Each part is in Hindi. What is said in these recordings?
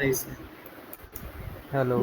ऐसे। हेलो।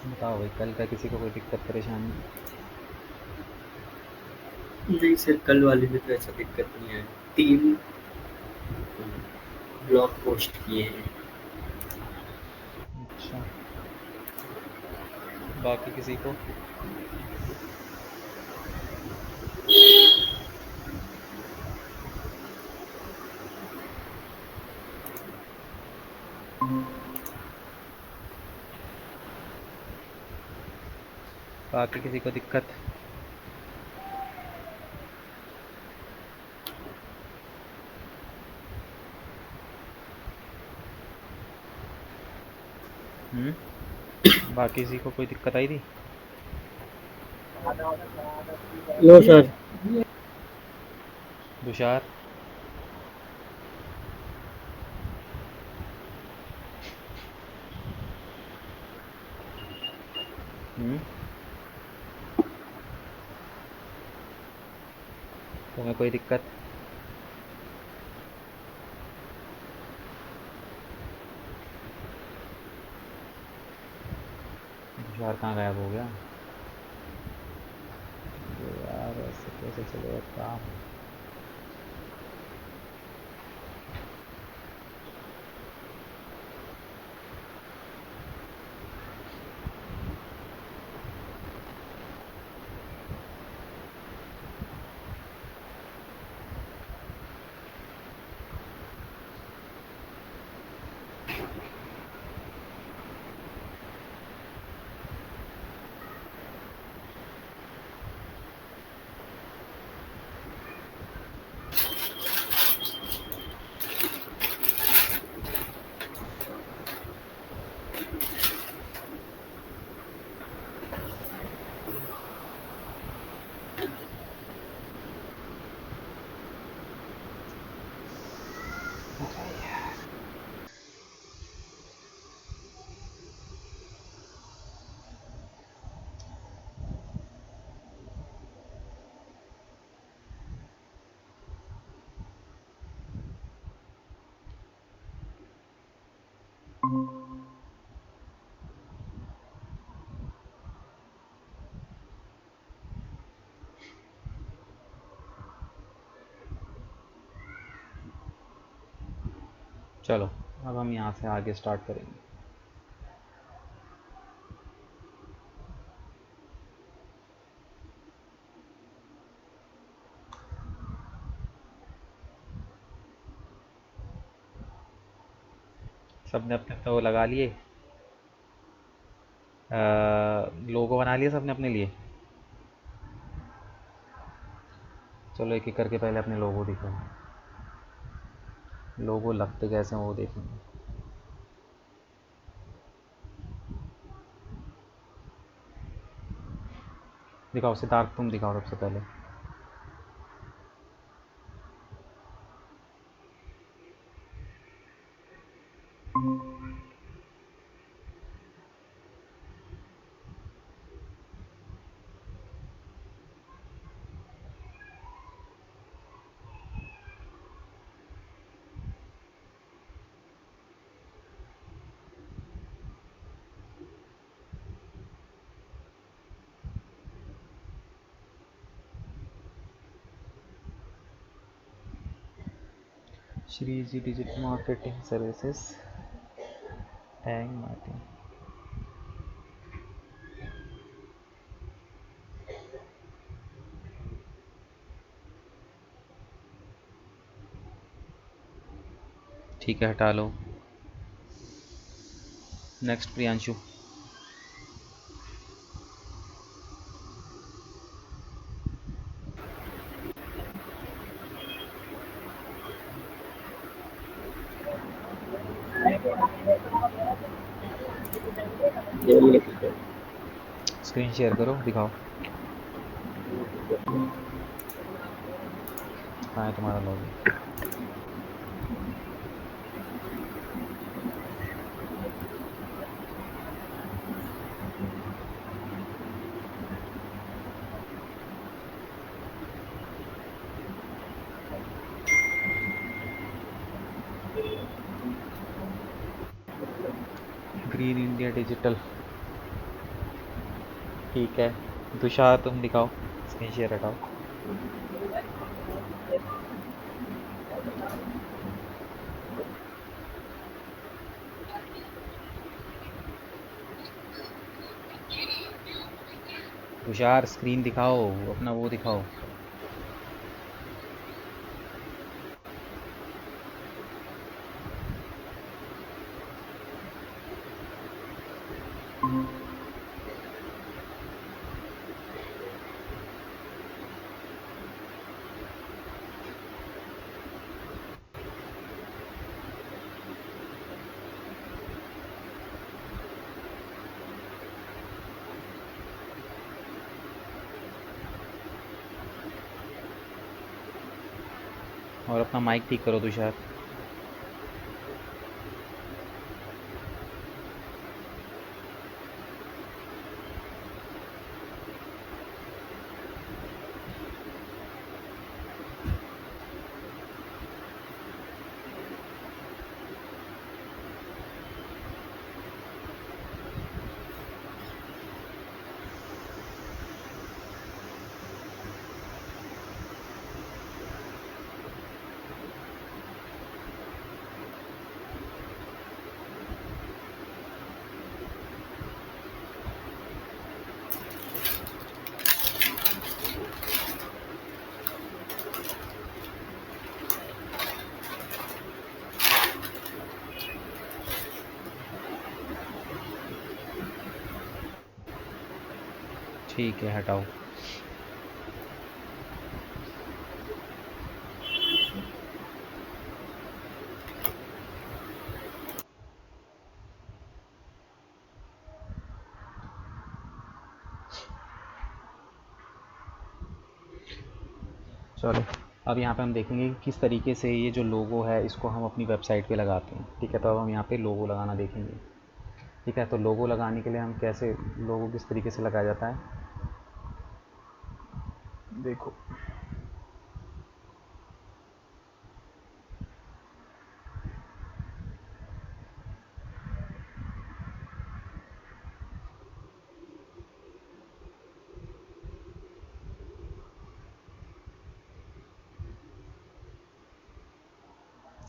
बताओ भाई, कल का किसी को कोई दिक्कत परेशानी? नहीं सर, कल वाले में तो ऐसा दिक्कत नहीं है। 3 ब्लॉग पोस्ट किए हैं। अच्छा, बाकी किसी को? बाकी किसी को दिक्कत? बाकी किसी को कोई दिक्कत आई थी? लो सर। तुषार? तुम्हें कोई दिक्कत? तुषार कहाँ गायब हो गया? अरे यार, ऐसे कैसे चलेगा काम? अरे यार। चलो अब हम यहाँ से आगे स्टार्ट करेंगे। सबने अपने अपने वो लगा लिए, लोगो बना लिए सबने अपने लिए। चलो एक एक करके पहले अपने लोगो दिखाओ, लोगो लगते कैसे हैं वो देखेंगे। दिखाओ सिद्धार्थ, तुम दिखाओ सबसे पहले। Shree Ji digital marketing services, tag marketing. ठीक है, हटा लो। नेक्स्ट प्रियांशु। ये ठीक है। स्क्रीन शेयर करो, दिखाओ कहाँ है तुम्हारा लॉगिन। ग्रीन इंडिया डिजिटल, ठीक है। तुषार तुम दिखाओ, स्क्रीन शेयर हटाओ। तुषार स्क्रीन दिखाओ, अपना वो दिखाओ। और अपना माइक ठीक करो तुषार। ठीक है, हटाओ। चलो अब यहाँ पे हम देखेंगे कि किस तरीके से ये जो लोगो है इसको हम अपनी वेबसाइट पे लगाते हैं। ठीक है, तो अब हम यहाँ पे लोगो लगाना देखेंगे। ठीक है, तो लोगो लगाने के लिए हम कैसे, लोगो किस तरीके से लगाया जाता है देखो।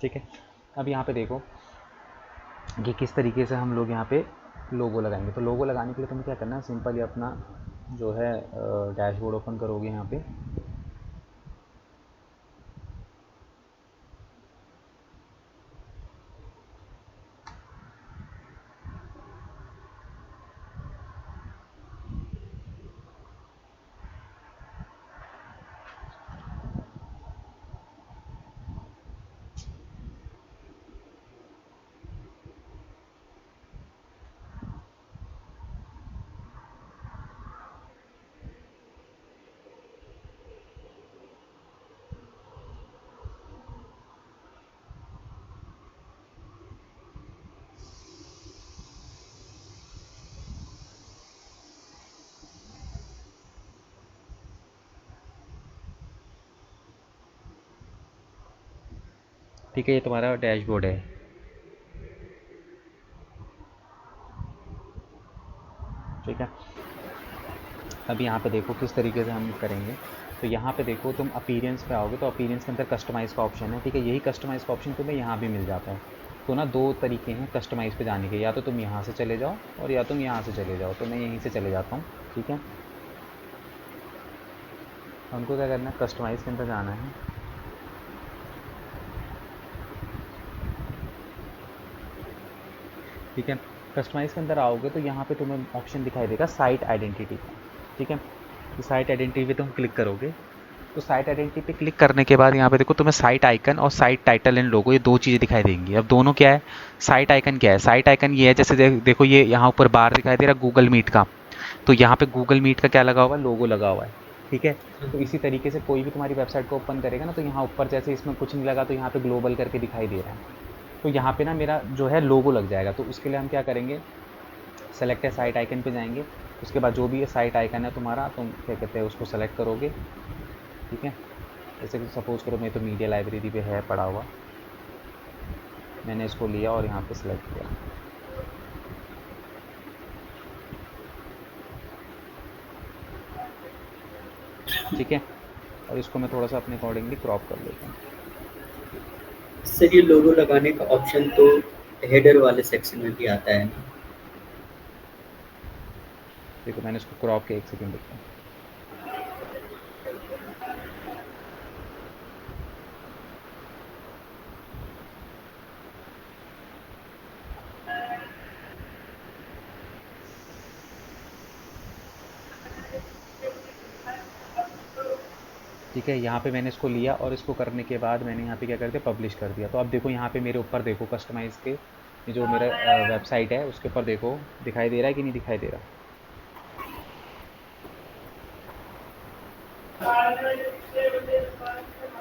ठीक है, अब यहाँ पे देखो कि किस तरीके से हम लोग यहाँ पे लोगो लगाएंगे। तो लोगो लगाने के लिए तुम्हें क्या करना है, सिंपल ही अपना जो है डैशबोर्ड ओपन करोगे यहाँ पे। ठीक है, ये तुम्हारा डैशबोर्ड है। ठीक है, अब यहाँ पे देखो किस तरीके से हम करेंगे। तो यहाँ पे देखो तुम अपीयरेंस पे आओगे तो अपीयरेंस के अंदर कस्टमाइज़ का ऑप्शन है। ठीक है, यही कस्टमाइज़ का ऑप्शन तुम्हें यहाँ भी मिल जाता है। तो ना दो तरीके हैं कस्टमाइज़ पे जाने के, या तो तुम यहाँ से चले जाओ और या तुम यहाँ से चले जाओ। तो मैं यहीं से चले जाता हूँ। ठीक है, हमको क्या करना है, कस्टमाइज़ के अंदर जाना है। ठीक है, कस्टमाइज़ के अंदर आओगे तो यहाँ पे तुम्हें ऑप्शन दिखाई देगा साइट आइडेंटिटी का। ठीक है, तो साइट आइडेंटिटी पे तुम क्लिक करोगे। तो साइट आइडेंटिटी पे क्लिक करने के बाद यहाँ पे देखो तुम्हें साइट आइकन और साइट टाइटल एंड लोगो, ये दो चीज़ें दिखाई देंगी। अब दोनों क्या है, साइट आइकन क्या है, साइट आइकन ये है जैसे देखो ये यहाँ ऊपर बार दिखाई दे रहा है गूगल मीट का, तो यहाँ पे गूगल मीट का क्या लगा हुआ है, लोगो लगा हुआ है। ठीक है, तो इसी तरीके से कोई भी तुम्हारी वेबसाइट को ओपन करेगा ना, तो यहाँ ऊपर जैसे इसमें कुछ नहीं लगा तो यहाँ पे ग्लोबल करके दिखाई दे रहा है, तो यहाँ पे ना मेरा जो है लोगो लग जाएगा। तो उसके लिए हम क्या करेंगे, सेलेक्ट है साइट आइकन पे जाएंगे। उसके बाद जो भी ये साइट आइकन है तुम्हारा, तुम क्या कहते हैं उसको सेलेक्ट करोगे। ठीक है, जैसे कि सपोज़ करो मैं तो मीडिया लाइब्रेरी पे है पड़ा हुआ, मैंने इसको लिया और यहाँ पे सेलेक्ट किया। ठीक है, और इसको मैं थोड़ा सा अपने अकॉर्डिंगली क्रॉप कर लेता हूँ। सर ये लोगो लगाने का ऑप्शन तो हेडर वाले सेक्शन में भी आता है ना? देखो मैंने इसको क्रॉप के 1 सेकंड देखा। ठीक है, यहाँ पे मैंने इसको लिया और इसको करने के बाद मैंने यहाँ पे क्या कर दिया, पब्लिश कर दिया। तो अब देखो यहाँ पे मेरे ऊपर देखो कस्टमाइज़ के ये जो मेरा वेबसाइट है उसके ऊपर देखो दिखाई दे रहा है कि नहीं दिखाई दे रहा।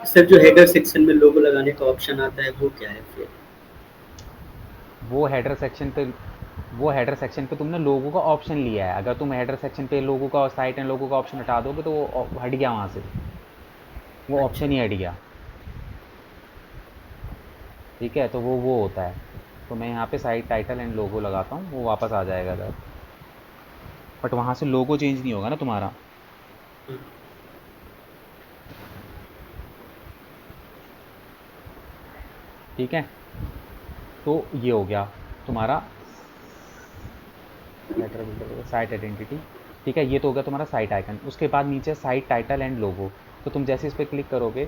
सर जो हेडर सेक्शन में लोगो लगाने का ऑप्शन आता है वो क्या है फिर? वो हेडर सेक्शन पे तुमने लोगो का ऑप्शन लिया है। अगर तुम हेडर सेक्शन पे लोगो का और साइट एंड लोगो का ऑप्शन हटा दोगे तो वो हट गया वहाँ से, वो अच्छा। ऑप्शन ही हट गया। ठीक है, तो वो होता है। तो मैं यहाँ पे साइट टाइटल एंड लोगो लगाता हूँ, वो वापस आ जाएगा इधर, बट वहाँ से लोगो चेंज नहीं होगा ना तुम्हारा। ठीक है, तो ये हो गया तुम्हारा साइट आइडेंटिटी। ठीक है, ये तो हो गया तुम्हारा साइट आइकन। उसके बाद नीचे साइट टाइटल एंड लोगो, तो तुम जैसे इस पर क्लिक करोगे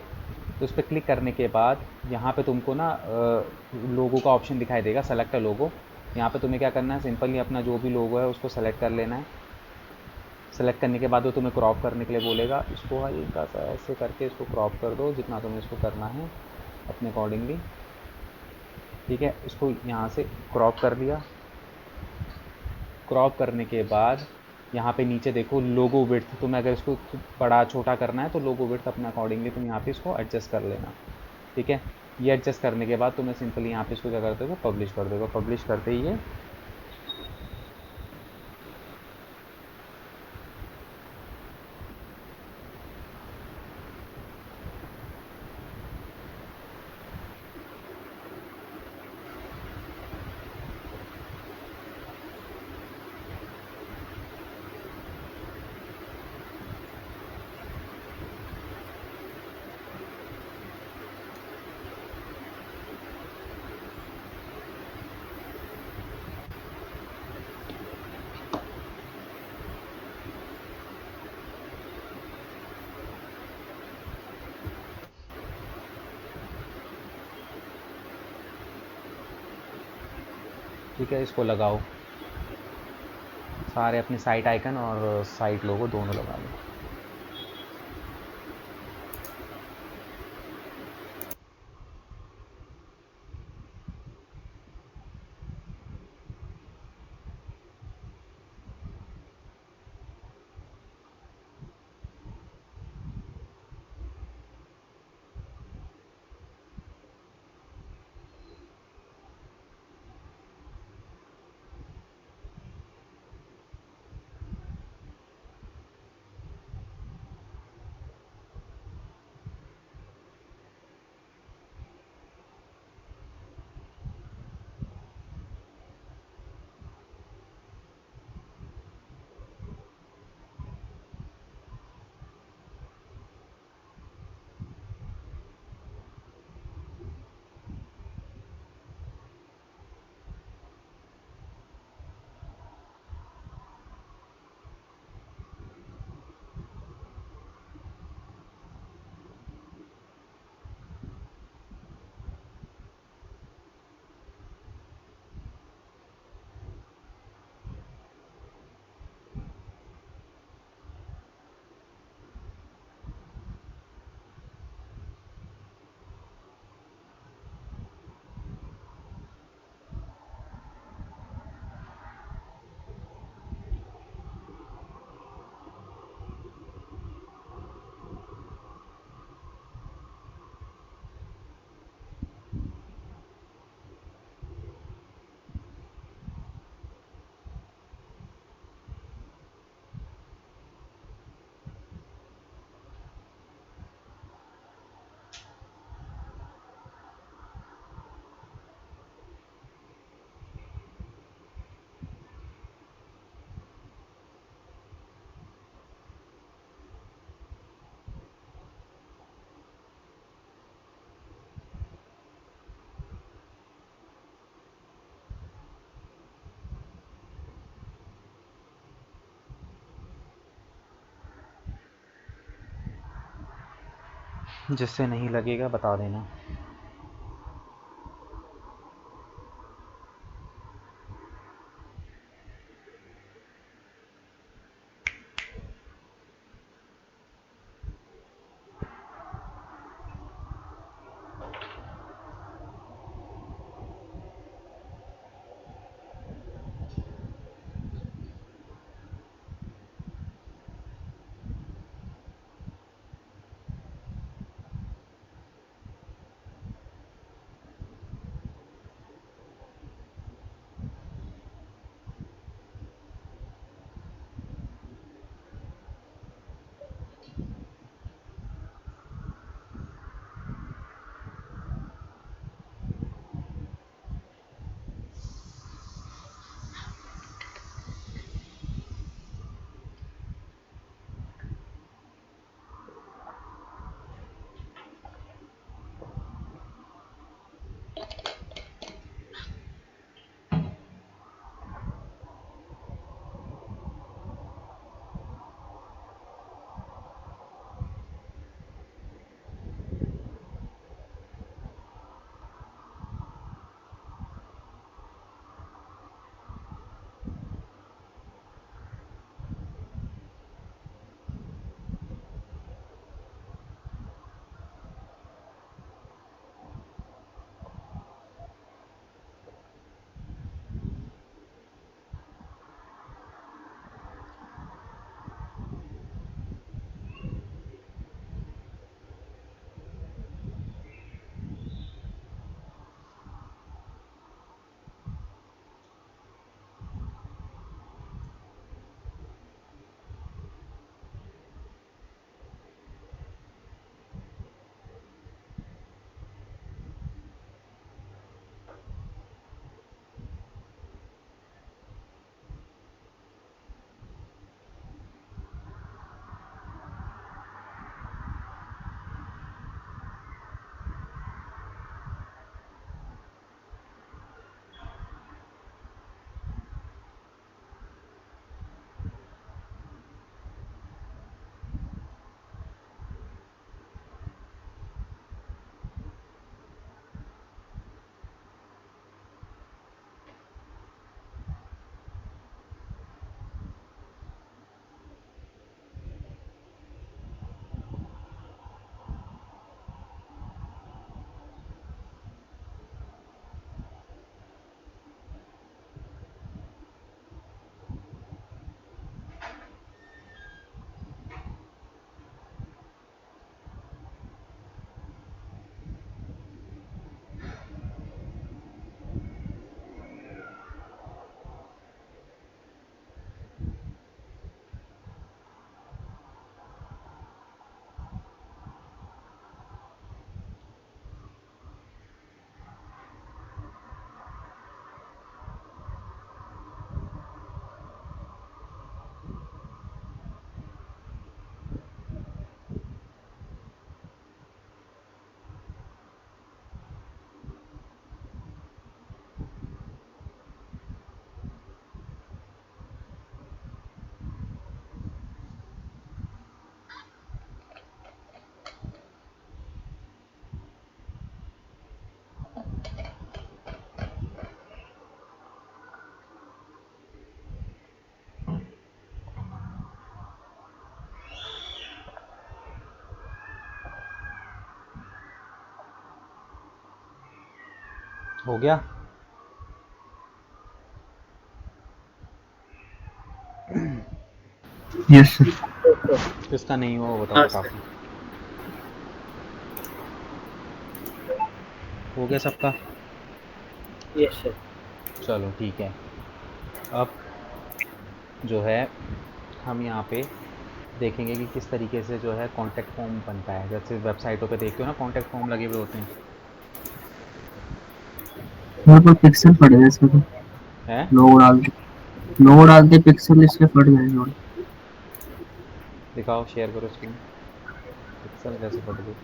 तो इस पर क्लिक करने के बाद यहाँ पे तुमको ना लोगो का ऑप्शन दिखाई देगा, सेलेक्ट लोगो। यहाँ पे तुम्हें क्या करना है, सिंपली अपना जो भी लोगो है उसको सेलेक्ट कर लेना है। सेलेक्ट करने के बाद वो तुम्हें क्रॉप करने के लिए बोलेगा, इसको हल्का सा ऐसे करके इसको क्रॉप कर दो जितना तुम्हें इसको करना है अपने अकॉर्डिंगली। ठीक है, इसको यहाँ से क्रॉप कर लिया। क्रॉप करने के बाद यहाँ पे नीचे देखो लोगो विड्थ, तुम्हें अगर इसको बड़ा छोटा करना है तो लोगो विड्थ अपने अकॉर्डिंगली तुम यहाँ पे इसको एडजस्ट कर लेना। ठीक है, ये एडजस्ट करने के बाद तुम्हें सिंपली यहाँ पे इसको क्या करते हो, पब्लिश कर दोगे। पब्लिश करते ही ये ठीक है, इसको लगाओ, सारे अपने साइट आइकन और साइट लोगो दोनों लगा लो। जिससे नहीं लगेगा बता देना। हो गया? Yes sir. किसका नहीं हुआ वो बताओ हाँ सर। फटाफट। हो गया सबका? Yes sir. चलो ठीक है। अब जो है हम यहाँ पे देखेंगे कि किस तरीके से जो है कॉन्टैक्ट फॉर्म बनता है। जैसे वेबसाइटों पे देखते हो ना कॉन्टैक्ट फॉर्म लगे हुए होते हैं। यहाँ पर पिक्सल फट गया इसका तो। हैं? लोगो डालते पिक्सल इसके फट गए थोड़े। दिखाओ, शेयर करो स्क्रीन। पिक्सल कैसे फट गए?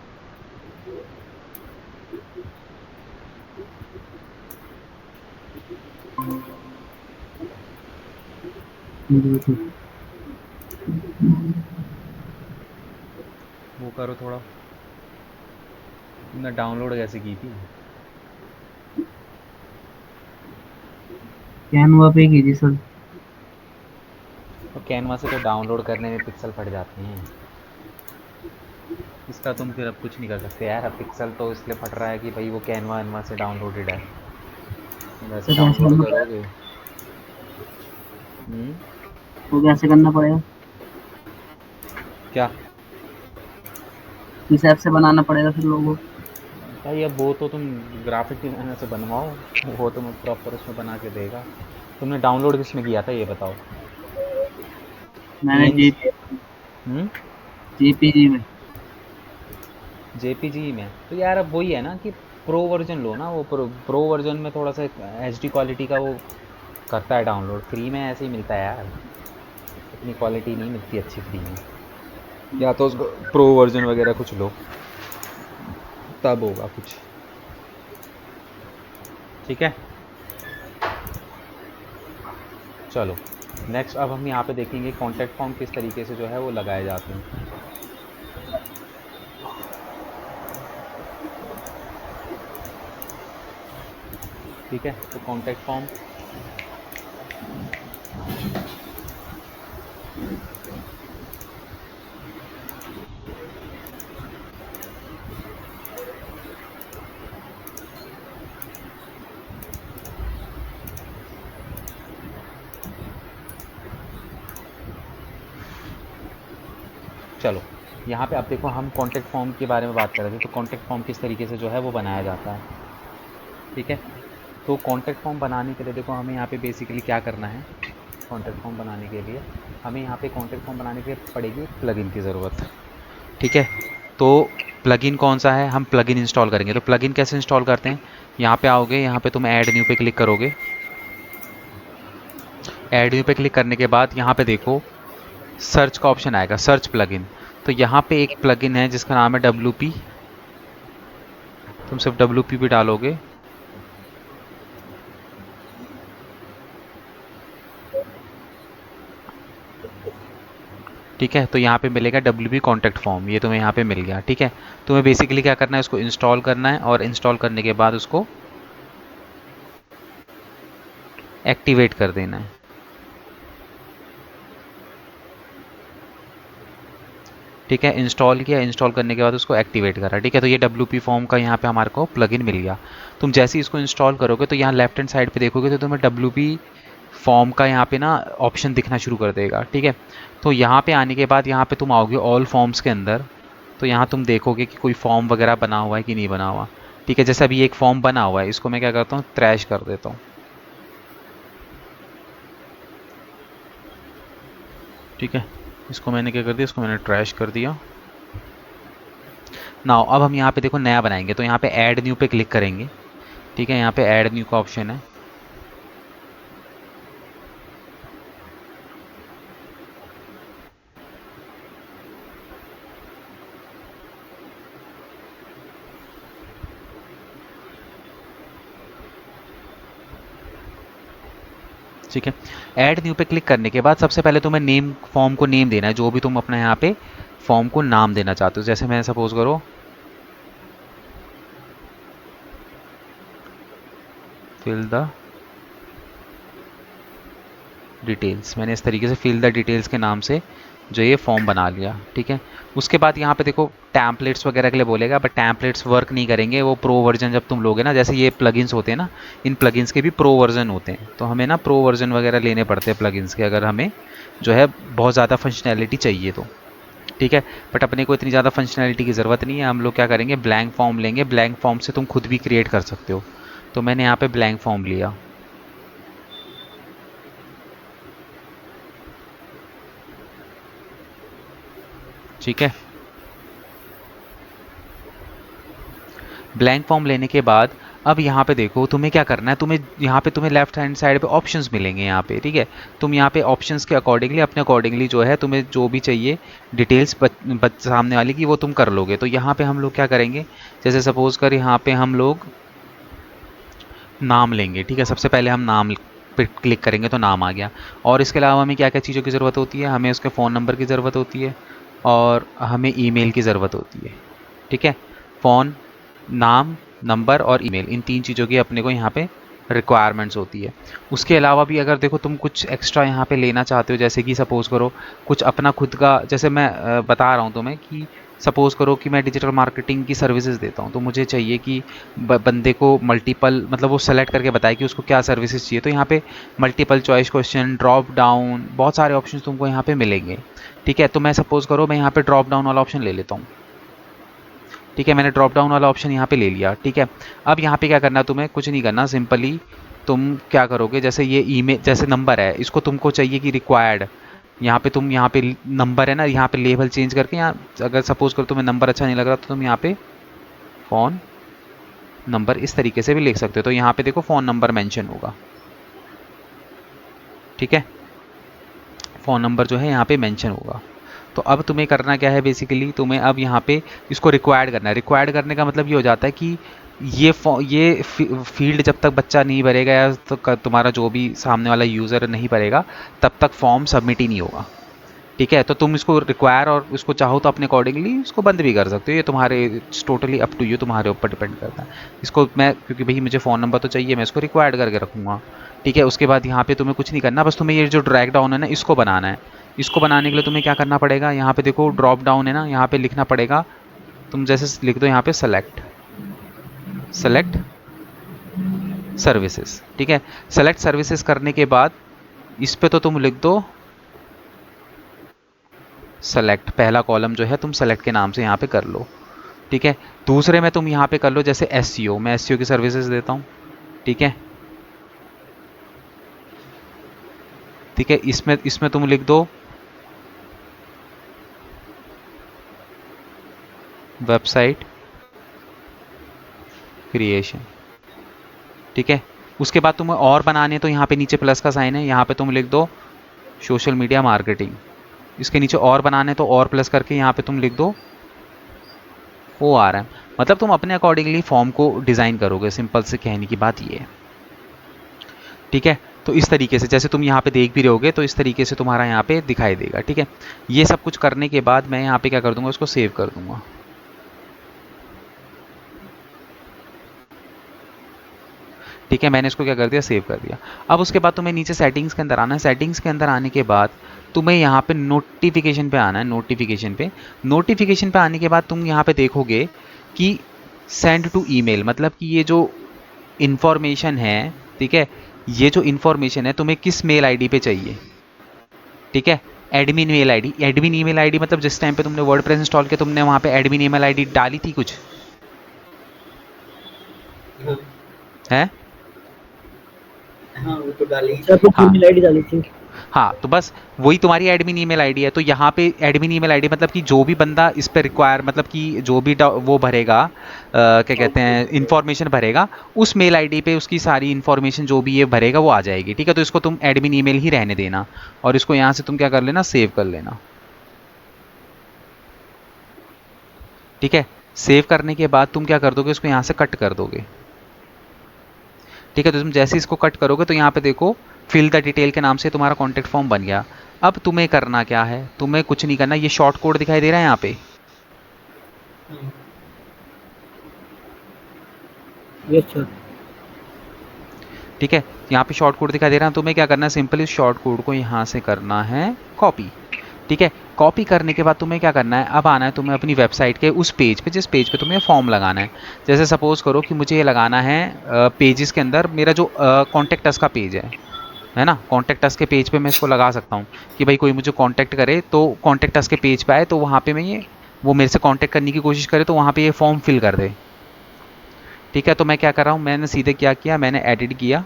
वो करो थोड़ा। तुमने डाउनलोड कैसे की थी? कैनवा पे की थी सर। तो कैनवा से तो डाउनलोड करने में पिक्सल फट जाते हैं। इसका तुम फिर अब कुछ नहीं कर सकते यार। अब पिक्सल तो इसलिए फट रहा है कि भाई वो कैनवा वैनवा से डाउनलोडेड है। वैसे तो कैसे डाउनलोड करना पड़ेगा? करोगे। हम्म। तो कैसे करना पड़ेगा? क्या? किस ऐप से बनाना पड़ेगा फिर लोगो? भाई अब वो तो तुम ग्राफिक डिज़ाइनर से बनवाओ। वो तुम्हें प्रॉपर उसमें बना के देगा। तुमने डाउनलोड किस में किया था ये बताओ? मैंने पीएनजी? हम्म। जेपीजी में। जेपीजी में तो यार अब वही है ना कि प्रो वर्जन लो ना। वो प्रो वर्जन में थोड़ा सा एचडी क्वालिटी का वो करता है डाउनलोड। फ्री में ऐसे ही मिलता है यार। इतनी क्वालिटी नहीं मिलती अच्छी फ्री में। या तो उसको प्रो वर्जन वगैरह कुछ लो, तब होगा कुछ। ठीक है। चलो नेक्स्ट अब हम यहाँ पे देखेंगे कॉन्टैक्ट फॉर्म किस तरीके से जो है वो लगाए जाते हैं। ठीक है, तो कॉन्टैक्ट फॉर्म चलो यहाँ पे अब देखो हम कॉन्टैक्ट फॉर्म के बारे में बात कर रहे थे। तो कॉन्टैक्ट फॉर्म किस तरीके से जो है वो बनाया जाता है। ठीक है, तो कॉन्टैक्ट फॉर्म बनाने के लिए देखो हमें यहाँ पे बेसिकली क्या करना है। कॉन्टैक्ट फॉर्म बनाने के लिए हमें यहाँ पे कॉन्टैक्ट फॉर्म बनाने के लिए पड़ेगी प्लगइन की ज़रूरत। ठीक है, तो प्लगइन कौन सा है? हम प्लगइन इंस्टॉल करेंगे। तो प्लगइन कैसे इंस्टॉल करते हैं? यहाँ पे आओगे, यहाँ पे तुम ऐड न्यू पे क्लिक करोगे। ऐड न्यू पे क्लिक करने के बाद यहाँ पे देखो सर्च का ऑप्शन आएगा, सर्च प्लगइन। तो यहाँ पे एक प्लगइन है जिसका नाम है WP। तुम सिर्फ WP भी डालोगे। ठीक है, तो यहाँ पे मिलेगा WP कॉन्टैक्ट फॉर्म। ये तुम्हें यहाँ पे मिल गया। ठीक है, तुम्हें बेसिकली क्या करना है, उसको इंस्टॉल करना है और इंस्टॉल करने के बाद उसको एक्टिवेट कर देना है। ठीक है, इंस्टॉल किया, इंस्टॉल करने के बाद उसको एक्टिवेट करा। ठीक है, तो ये WP फॉर्म का यहाँ पे हमारे को प्लगइन मिल गया। तुम जैसे ही इसको इंस्टॉल करोगे तो यहाँ लेफ्ट हैंड साइड पे देखोगे तो तुम्हें WP फॉर्म का यहाँ पे ना ऑप्शन दिखना शुरू कर देगा। ठीक है, तो यहाँ पे आने के बाद यहाँ पे तुम आओगे ऑल फॉर्म्स के अंदर। तो यहाँ तुम देखोगे कि कोई फॉर्म वगैरह बना हुआ है कि नहीं बना हुआ। ठीक है, जैसे अभी एक फॉर्म बना हुआ है, इसको मैं क्या करता हूँ, क्रैश कर देता हूँ। ठीक है, इसको मैंने क्या कर दिया, इसको मैंने ट्रैश कर दिया। नाउ अब हम यहाँ पे देखो नया बनाएंगे। तो यहाँ पे ऐड न्यू पे क्लिक करेंगे। ठीक है, यहाँ पे ऐड न्यू का ऑप्शन है। ठीक है, ऐड न्यू पे क्लिक करने के बाद सबसे पहले तुम्हें नेम, फॉर्म को नेम देना है जो भी तुम अपना यहाँ पे फॉर्म को नाम देना चाहते हो। जैसे मैं सपोज करो फिल द डिटेल्स, मैंने इस तरीके से फिल द डिटेल्स के नाम से जो ये फॉर्म बना लिया, ठीक है। उसके बाद यहाँ पे देखो टैम्पलेट्स वगैरह के लिए बोलेगा, बट टैम्पलेट्स वर्क नहीं करेंगे, वो प्रो वर्जन जब तुम लोगे ना, जैसे ये प्लगइन्स होते हैं ना, इन प्लगइन्स के भी प्रो वर्जन होते हैं, तो हमें ना प्रो वर्जन वगैरह लेने पड़ते हैं प्लगइन्स के, अगर हमें जो है बहुत ज़्यादा फंक्शनैलिटी चाहिए तो, ठीक है। बट अपने को इतनी ज़्यादा फंक्शनैलिटी की ज़रूरत नहीं है, हम लोग क्या करेंगे, ब्लैंक फॉर्म लेंगे। ब्लैंक फॉर्म से तुम खुद भी क्रिएट कर सकते हो, तो मैंने यहाँ पे ब्लैंक फॉर्म लिया, ठीक है। ब्लैंक फॉर्म लेने के बाद अब यहाँ पे देखो तुम्हें क्या करना है, तुम्हें यहाँ पे तुम्हें लेफ्ट हैंड साइड पे ऑप्शंस मिलेंगे यहाँ पे, ठीक है। तुम यहाँ पे ऑप्शंस के अकॉर्डिंगली अपने अकॉर्डिंगली जो है तुम्हें जो भी चाहिए डिटेल्स सामने वाली की वो तुम कर लोगे। तो यहाँ पे हम लोग क्या करेंगे, जैसे सपोज कर यहाँ पे हम लोग नाम लेंगे, ठीक है। सबसे पहले हम नाम पे क्लिक करेंगे तो नाम आ गया। और इसके अलावा हमें क्या क्या चीज़ों की ज़रूरत होती है, हमें उसके फ़ोन नंबर की ज़रूरत होती है और हमें ईमेल की ज़रूरत होती है, ठीक है। फ़ोन, नाम, नंबर और ईमेल, इन 3 चीज़ों की अपने को यहाँ पे रिक्वायरमेंट्स होती है। उसके अलावा भी अगर देखो तुम कुछ एक्स्ट्रा यहाँ पे लेना चाहते हो, जैसे कि सपोज़ करो कुछ अपना खुद का, जैसे मैं बता रहा हूँ तुम्हें कि सपोज़ करो कि मैं डिजिटल मार्केटिंग की सर्विसेज देता हूँ, तो मुझे चाहिए कि बंदे को मल्टीपल, मतलब वो सेलेक्ट करके बताए कि उसको क्या सर्विसेज चाहिए। तो यहाँ पे multiple choice question, drop down, बहुत सारे ऑप्शन तुमको यहाँ पे मिलेंगे, ठीक है। तो मैं सपोज़ करो मैं यहाँ पे ड्रॉप डाउन वाला ऑप्शन ले लेता हूँ, ठीक है। मैंने ड्रॉप डाउन वाला ऑप्शन यहाँ पे ले लिया, ठीक है। अब यहाँ पे क्या करना है, तुम्हें कुछ नहीं करना, सिंपली तुम क्या करोगे, जैसे ये ईमेल, जैसे नंबर है, इसको तुमको चाहिए कि रिक्वायर्ड, यहाँ पे तुम यहाँ पे नंबर है ना, यहाँ पे लेवल चेंज करके, यहाँ अगर सपोज करो तुम्हें नंबर अच्छा नहीं लग रहा तो तुम यहाँ पे फ़ोन नंबर इस तरीके से भी लिख सकते हो। तो यहाँ पे देखो फ़ोन नंबर मेंशन होगा, ठीक है। फ़ोन नंबर जो है यहाँ पे मेंशन होगा। तो अब तुम्हें करना क्या है, बेसिकली तुम्हें अब यहाँ पे इसको रिक्वायर्ड करना है। रिक्वायर्ड करने का मतलब ये हो जाता है कि ये फील्ड जब तक बच्चा नहीं भरेगा या तो तुम्हारा जो भी सामने वाला यूज़र नहीं भरेगा तब तक फॉर्म सबमिट ही नहीं होगा, ठीक है। तो तुम इसको रिक्वायर और इसको चाहो तो अपने अकॉर्डिंगली इसको बंद भी कर सकते हो, ये तुम्हारे टोटली अप टू यू, तुम्हारे ऊपर डिपेंड करता है। इसको मैं, क्योंकि भाई मुझे फ़ोन नंबर तो चाहिए, मैं इसको रिक्वायर्ड करके रखूँगा, ठीक है। उसके बाद यहाँ पे तुम्हें कुछ नहीं करना, बस तुम्हें ये जो ड्रैग डाउन है ना इसको बनाना है। इसको बनाने के लिए तुम्हें क्या करना पड़ेगा, यहाँ पे देखो ड्रॉप डाउन है ना, यहाँ पे लिखना पड़ेगा, तुम जैसे लिख दो यहाँ पे सेलेक्ट सर्विसेज, ठीक है। सेलेक्ट सर्विसेज करने के बाद इस पे तो तुम लिख दो सेलेक्ट, पहला कॉलम जो है तुम सेलेक्ट के नाम से यहाँ पे कर लो, ठीक है। दूसरे में तुम यहाँ पे कर लो जैसे एसईओ, मैं एसईओ की सर्विसेज देता हूँ, ठीक है, ठीक है। इसमें तुम लिख दो वेबसाइट क्रिएशन, ठीक है। उसके बाद तुम्हें और बनाने तो यहाँ पे नीचे प्लस का साइन है, यहाँ पे तुम लिख दो सोशल मीडिया मार्केटिंग। इसके नीचे और बनाने तो और प्लस करके यहाँ पे तुम लिख दो ORM। मतलब तुम अपने अकॉर्डिंगली फॉर्म को डिज़ाइन करोगे, सिंपल से कहने की बात ये है, ठीक है। तो इस तरीके से जैसे तुम यहाँ पे देख भी रहोगे तो इस तरीके से तुम्हारा यहाँ पे दिखाई देगा, ठीक है। ये सब कुछ करने के बाद मैं यहाँ पे क्या कर दूंगा, उसको सेव कर दूंगा, ठीक है। मैंने इसको क्या कर दिया, सेव कर दिया। अब उसके बाद तुम्हें नीचे सेटिंग्स के अंदर आना है। सेटिंग्स के अंदर आने के बाद तुम्हें यहाँ पे नोटिफिकेशन पे आना है। नोटिफिकेशन पे आने के बाद तुम यहाँ पे देखोगे कि सेंड टू ईमेल, मतलब कि ये जो इन्फॉर्मेशन है, ठीक है, ये जो इन्फॉर्मेशन है तुम्हें किस मेल आईडी पे चाहिए, ठीक है। Admin mail ID, admin email ID, मतलब जिस टाइम पे तुमने वर्डप्रेस इंस्टॉल किया तुमने वहाँ पे एडमिन ईमेल आईडी डाली थी कुछ है? हाँ वो तो डाली। हाँ। ईमेल आईडी डाली थी। हाँ, तो बस वही तुम्हारी एडमिन ईमेल आईडी है। तो यहाँ पे एडमिन ईमेल आईडी मतलब कि जो भी बंदा इस पे रिक्वायर, मतलब कि जो भी वो भरेगा, क्या कहते हैं, इन्फॉर्मेशन भरेगा, उस मेल आईडी पे उसकी सारी इन्फॉर्मेशन जो भी ये भरेगा वो आ जाएगी, ठीक है। तो इसको तुम एडमिन ईमेल ही रहने देना और इसको यहाँ से तुम क्या कर लेना, सेव कर लेना, ठीक है। सेव करने के बाद तुम क्या कर दोगे, इसको यहाँ से कट कर दोगे, ठीक है। तो तुम जैसे इसको कट करोगे तो यहाँ पे देखो फिल द डिटेल के नाम से तुम्हारा कॉन्टैक्ट फॉर्म बन गया। अब तुम्हें करना क्या है, तुम्हें कुछ नहीं करना, ये शॉर्ट कोड दिखाई दे रहा है यहाँ पे, यस सर, ठीक है। यहाँ पे शॉर्ट कोड दिखाई दे रहा है, तुम्हें क्या करना है, सिंपली शॉर्ट कोड को यहाँ से करना है कॉपी, ठीक है। कॉपी करने के बाद तुम्हें क्या करना है, अब आना है तुम्हें अपनी वेबसाइट के उस पेज पे जिस पेज पे तुम्हें फॉर्म लगाना है। जैसे सपोज़ करो कि मुझे ये लगाना है पेजेस के अंदर मेरा जो कॉन्टेक्ट अस का पेज है ना, कॉन्टेक्ट अस के पेज पे मैं इसको लगा सकता हूँ कि भाई कोई मुझे कॉन्टेक्ट करे तो कॉन्टेक्ट अस के पेज पे आए तो वहाँ पे मैं ये वो मेरे से कॉन्टेक्ट करने की कोशिश करे तो वहाँ पे ये फॉर्म फिल कर दे। ठीक है, तो मैं क्या कर रहा हूँ, मैंने सीधे क्या किया, मैंने एडिट किया।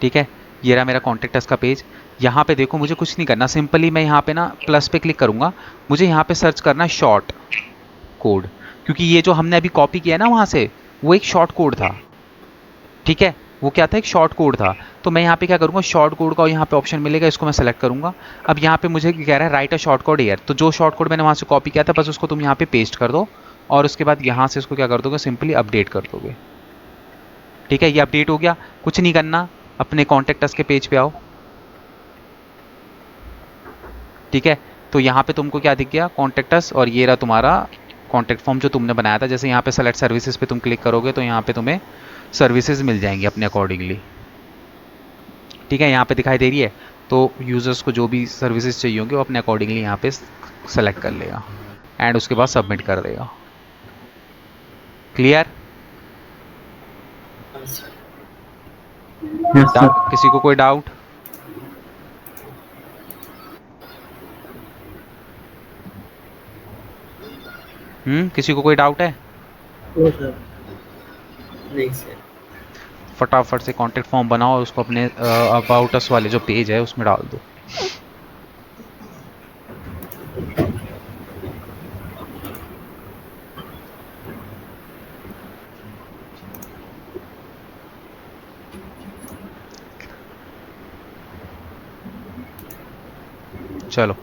ठीक है, ये रहा मेरा कॉन्टेक्ट अस का पेज। यहाँ पे देखो मुझे कुछ नहीं करना, सिंपली मैं यहाँ पे ना प्लस पे क्लिक करूँगा। मुझे यहाँ पे सर्च करना है शॉर्ट कोड, क्योंकि ये जो हमने अभी कॉपी किया ना वहाँ से वो एक शॉर्ट कोड था। ठीक है, वो क्या था, एक शॉर्ट कोड था। तो मैं यहाँ पे क्या करूँगा, शॉर्ट कोड का यहाँ पे ऑप्शन मिलेगा, इसको मैं सेलेक्ट करूँगा। अब यहाँ पे मुझे कह रहा है right a short code here, तो जो शॉर्ट कोड मैंने वहाँ से कॉपी किया था बस उसको तुम यहाँ पे पेस्ट कर दो और उसके बाद यहाँ से इसको क्या कर दोगे, सिंपली अपडेट कर दोगे। ठीक है, ये अपडेट हो गया, कुछ नहीं करना, अपने कॉन्टेक्ट अस के पेज पे आओ। ठीक है, तो यहाँ पे तुमको क्या दिख गया, कॉन्टेक्ट अस, और ये रहा तुम्हारा कॉन्टेक्ट फॉर्म जो तुमने बनाया था। जैसे यहाँ पे सेलेक्ट सर्विसेज पे तुम क्लिक करोगे तो यहाँ पे तुम्हें सर्विसेज मिल जाएंगी अपने अकॉर्डिंगली। ठीक है, यहाँ पे दिखाई दे रही है, तो यूज़र्स को जो भी सर्विसेज चाहिए होंगे वो अपने अकॉर्डिंगली यहाँ पे सेलेक्ट कर लेगा एंड उसके बाद सबमिट कर देगा। क्लियर? हाँ सर। Yes sir. किसी को कोई डाउट? किसी को कोई डाउट है? No sir. नहीं सर। फटाफट से कॉन्टेक्ट फॉर्म बनाओ और उसको अपने अबाउट अस वाले जो पेज है उसमें डाल दो। चलो,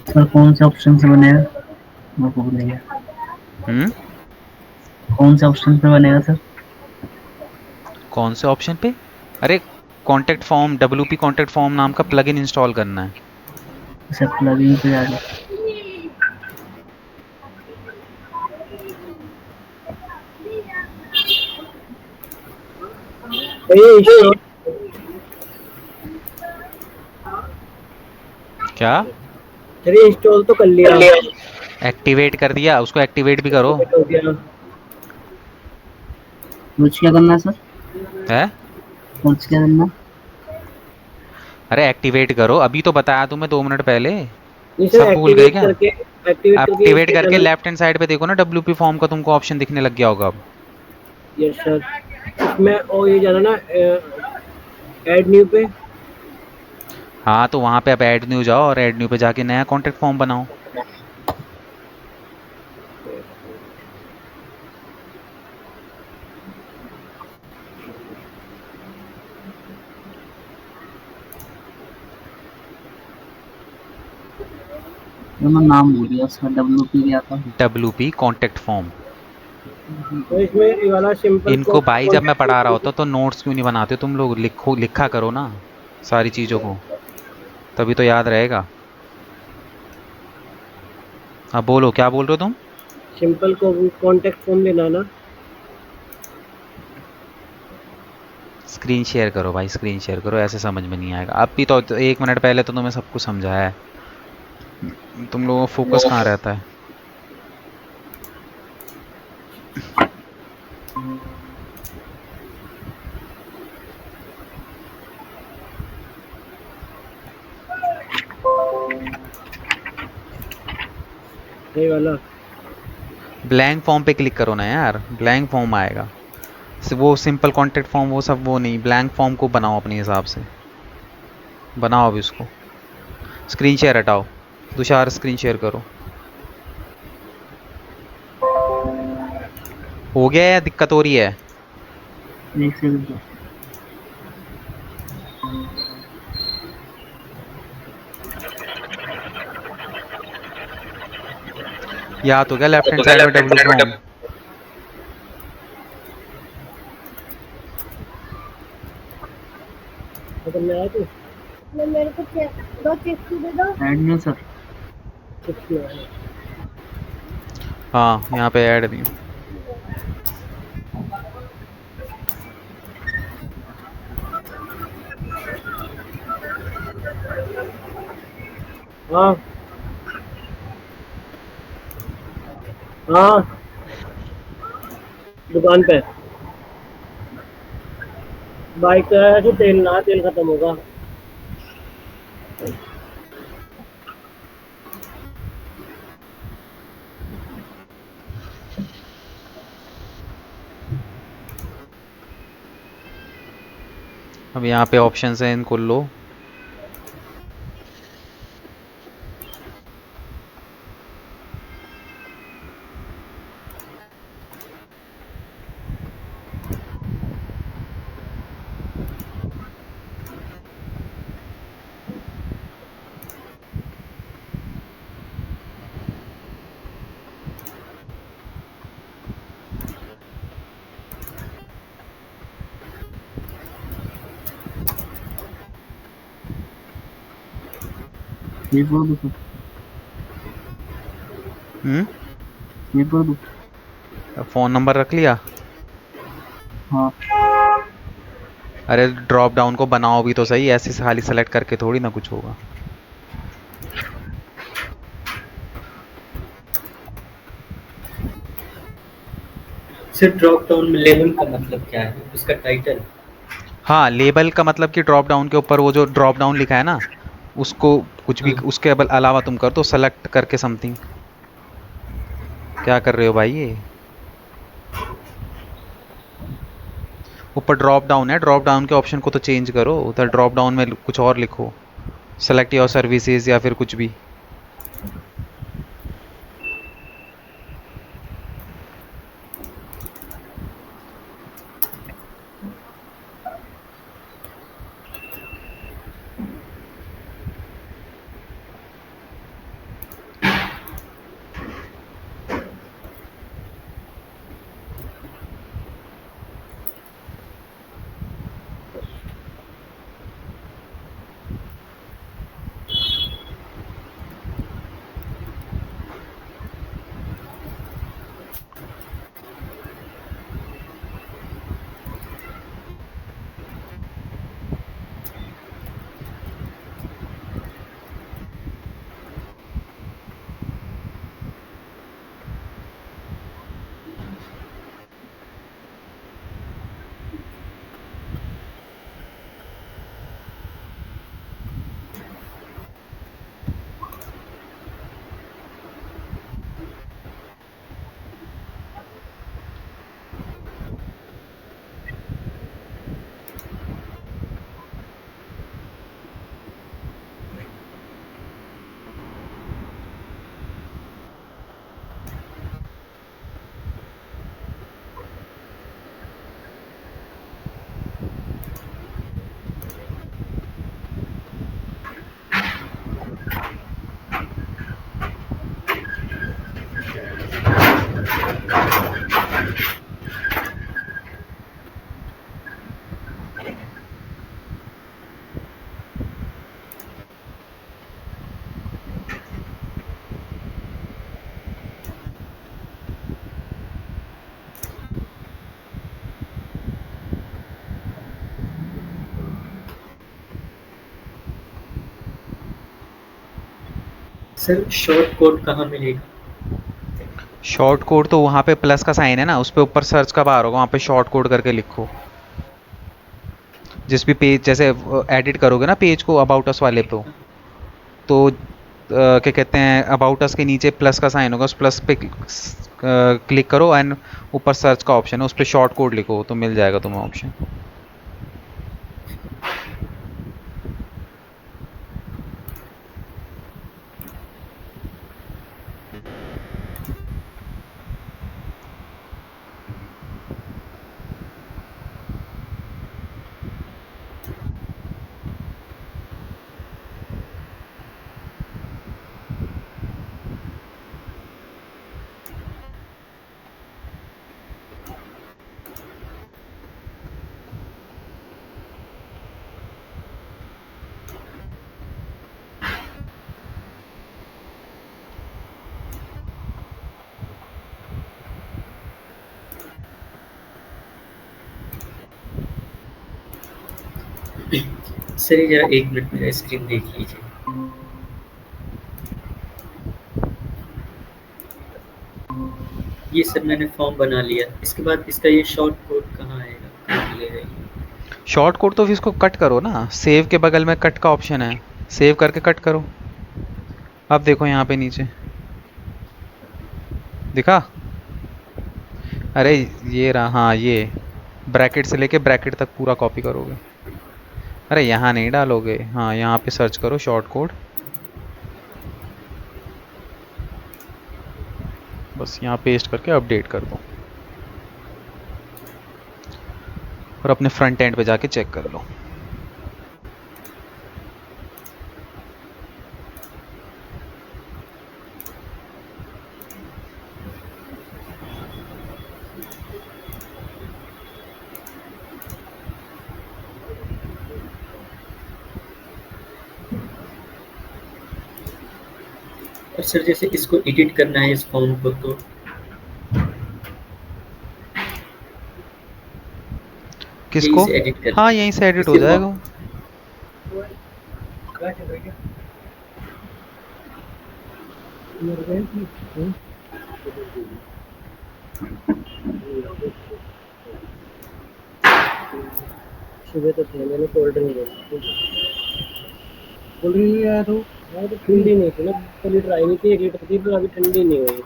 सर कौन से ऑप्शन से बनेगा, मेरे को भूल गया। कौन से ऑप्शन पे बनेगा सर? कौन से ऑप्शन पे? अरे contact form, WP contact form नाम का प्लगइन इंस्टॉल करना है। सर प्लगइन पे जाके क्या चलिए इंस्टॉल तो कर लिया, एक्टिवेट कर दिया, उसको एक्टिवेट भी करो। हो गया। कुछ क्या करना है सर? है, कुछ क्या करना? अरे एक्टिवेट करो, अभी तो बताया तुम्हें 2 मिनट पहले। नहीं सर, सब भूल गए क्या? एक्टिवेट करके लेफ्ट हैंड साइड पे देखो ना, WP फॉर्म का तुमको ऑप्शन दिखने लग गया होगा अब। Yes sir. इसमें और ये जाना ना ऐड न्यू पे। हाँ, तो वहाँ पे अब ऐड न्यू जाओ और ऐड न्यू पे जाके नया कॉन्टेक्ट फॉर्म बनाओ। मैं नाम भूल गया उसका, WP क्या था? WP contact form. तो इसमें ये वाला सिंपल इनको भाई जब मैं पढ़ा रहा होता तो नोट्स क्यों नहीं बनाते तुम लोग? लिखो, लिखा करो ना सारी चीज़ों को, तभी तो याद रहेगा। अब बोलो, क्या बोल रहे हो तुम? सिंपल को कॉन्टेक्ट फॉर्म लेना ना। स्क्रीन शेयर करो भाई, स्क्रीन शेयर करो, ऐसे समझ में नहीं आएगा। अब भी तो 1 मिनट पहले तो तुम्हें सब कुछ समझाया है, तुम लोगों को फोकस कहाँ रहता है। ये वाला ब्लैंक फॉर्म पे क्लिक करो ना यार, ब्लैंक फॉर्म आएगा। वो सिंपल कॉन्टेक्ट फॉर्म वो सब वो नहीं, ब्लैंक फॉर्म को बनाओ अपने हिसाब से, बनाओ अभी उसको। स्क्रीन शेयर हटाओ, तुषार स्क्रीन शेयर करो। हो गया या दिक्कत हो रही है? एक सेकंड दो। याद हो गया लेफ्ट हैंड साइड में डब्ल्यू फॉर्म। मतलब मैं आया तू मेरे को दो चिप्स दे दो। एडमिन सर चिप्स किया है। हाँ यहाँ पे ऐड नहीं। हाँ हाँ दुकान पे बाइक का है, तो तेल ना, तेल खत्म होगा। अब यहाँ पे ऑप्शंस हैं, इनको लो। ये बोल दो सर, ये बोल दो। फ़ोन नंबर रख लिया? हाँ अरे ड्रॉप डाउन को बनाओ भी तो सही, ऐसे खाली सेलेक्ट करके थोड़ी ना कुछ होगा। सिर्फ ड्रॉप डाउन में लेबल का मतलब क्या है, उसका टाइटल? हाँ लेबल का मतलब कि ड्रॉप डाउन के ऊपर वो जो ड्रॉप डाउन लिखा है ना, उसको कुछ भी उसके अलावा तुम कर दो सेलेक्ट करके समथिंग। क्या कर रहे हो भाई ये? ऊपर ड्रॉप डाउन है, ड्रॉप डाउन के ऑप्शन को तो चेंज करो, उधर ड्रॉप डाउन में कुछ और लिखो, सेलेक्ट योर सर्विसेज या फिर कुछ भी। सर शॉर्ट कोड कहाँ मिलेगा? शॉर्ट कोड तो वहाँ पे प्लस का साइन है ना, उस पर ऊपर सर्च का बार होगा, वहाँ पे शॉर्ट कोड करके लिखो। जिस भी पेज जैसे एडिट करोगे ना पेज को अबाउट अस वाले पे, तो क्या कहते हैं, अबाउट अस के नीचे प्लस का साइन होगा, उस प्लस पे क्लिक करो एंड ऊपर सर्च का ऑप्शन है, उस पर शॉर्ट कोड लिखो तो मिल जाएगा तुम्हें ऑप्शन। सर जरा 1 मिनट मेरा स्क्रीन देख लीजिए। ये सर मैंने फॉर्म बना लिया, इसके बाद इसका ये शॉर्ट कोड कहाँ आएगा, कहाँ मिलेगा ये? शॉर्ट कोड तो फिर इसको कट करो ना, सेव के बगल में कट का ऑप्शन है, सेव करके कट करो। अब देखो यहाँ पे नीचे दिखा, अरे ये रहा, हाँ ये ब्रैकेट से लेके ब्रैकेट तक पूरा कॉपी करोगे। अरे यहाँ नहीं डालोगे, हाँ यहाँ पे सर्च करो शॉर्ट कोड, बस यहाँ पेस्ट करके अपडेट कर दो और अपने फ्रंट एंड पे जाके चेक कर लो। और सर जैसे इसको एडिट करना है इस फॉर्म को, तो किसको? यहीं से एडिट करना हाँ है? यहीं से एडिट हो जैसे जाएगा। सुबह तो थे, मैंने कोल्ड ड्रिंक ली। कोल्ड ड्रिंक नहीं आया तो मैं तो ठंडी नहीं थी ना, पहले ट्राई नहीं की, 1 लीटर थी, पर अभी ठंडी नहीं हुई।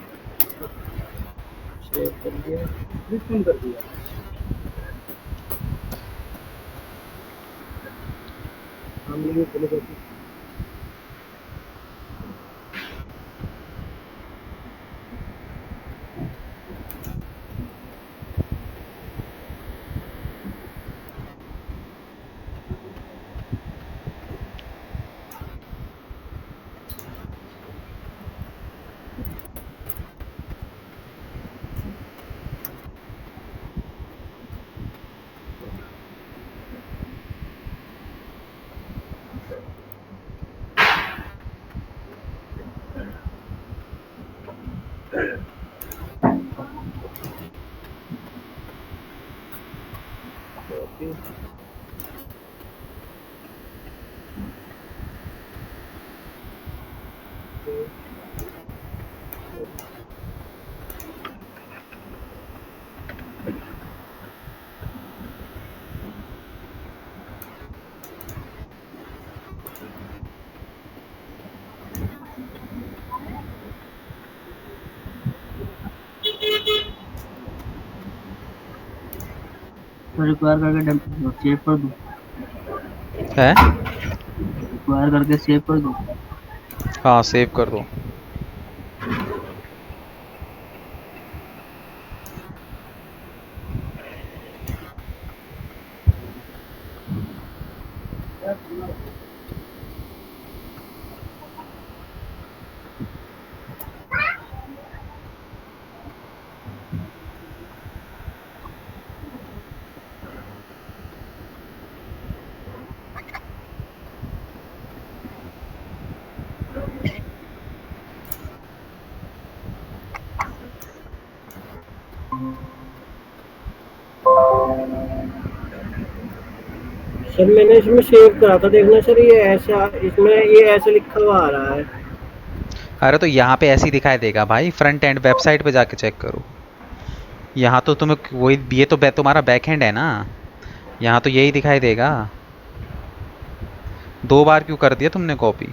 सेव कर दिया, रिटर्न कर दिया। हम लोग चले गए। तो रिक्वायर करके सेव कर दूँ, है रिक्वायर करके सेव कर दूँ। हाँ सेव कर दो। सर मैंने इसमें सेव करा था, देखना सर ये ऐसा, इसमें ये ऐसे लिखा हुआ आ रहा है। अरे तो यहाँ पे ऐसे ही दिखाई देगा भाई, फ्रंट एंड वेबसाइट पे जाके चेक करो। यहाँ तो तुम्हें वही, ये तो तुम्हारा बैक एंड है ना, यहाँ तो यही दिखाई देगा। 2 बार क्यों कर दिया तुमने कॉपी?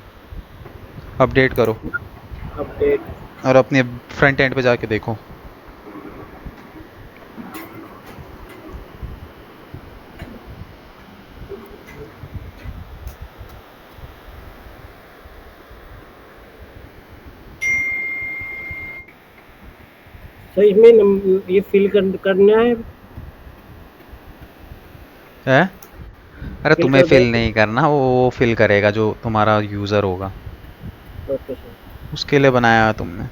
अपडेट करो अपडेट। और अपने फ्रंट एंड पे जाके देखो। तो इसमें ये फिल करना है। है? अरे फिल तुम्हें कर फिल दो। नहीं करना, वो फिल करेगा जो तुम्हारा यूज़र होगा, ओके सर। उसके लिए बनाया है तुमने।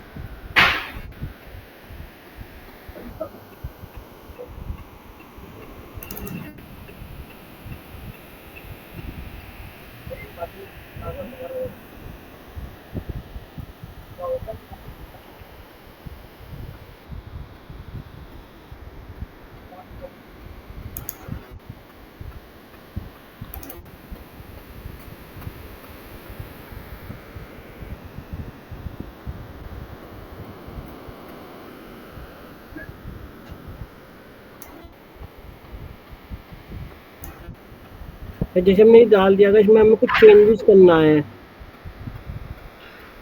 जैसे हमने डाल दिया, अगर इसमें हमें कुछ चेंजेस करना है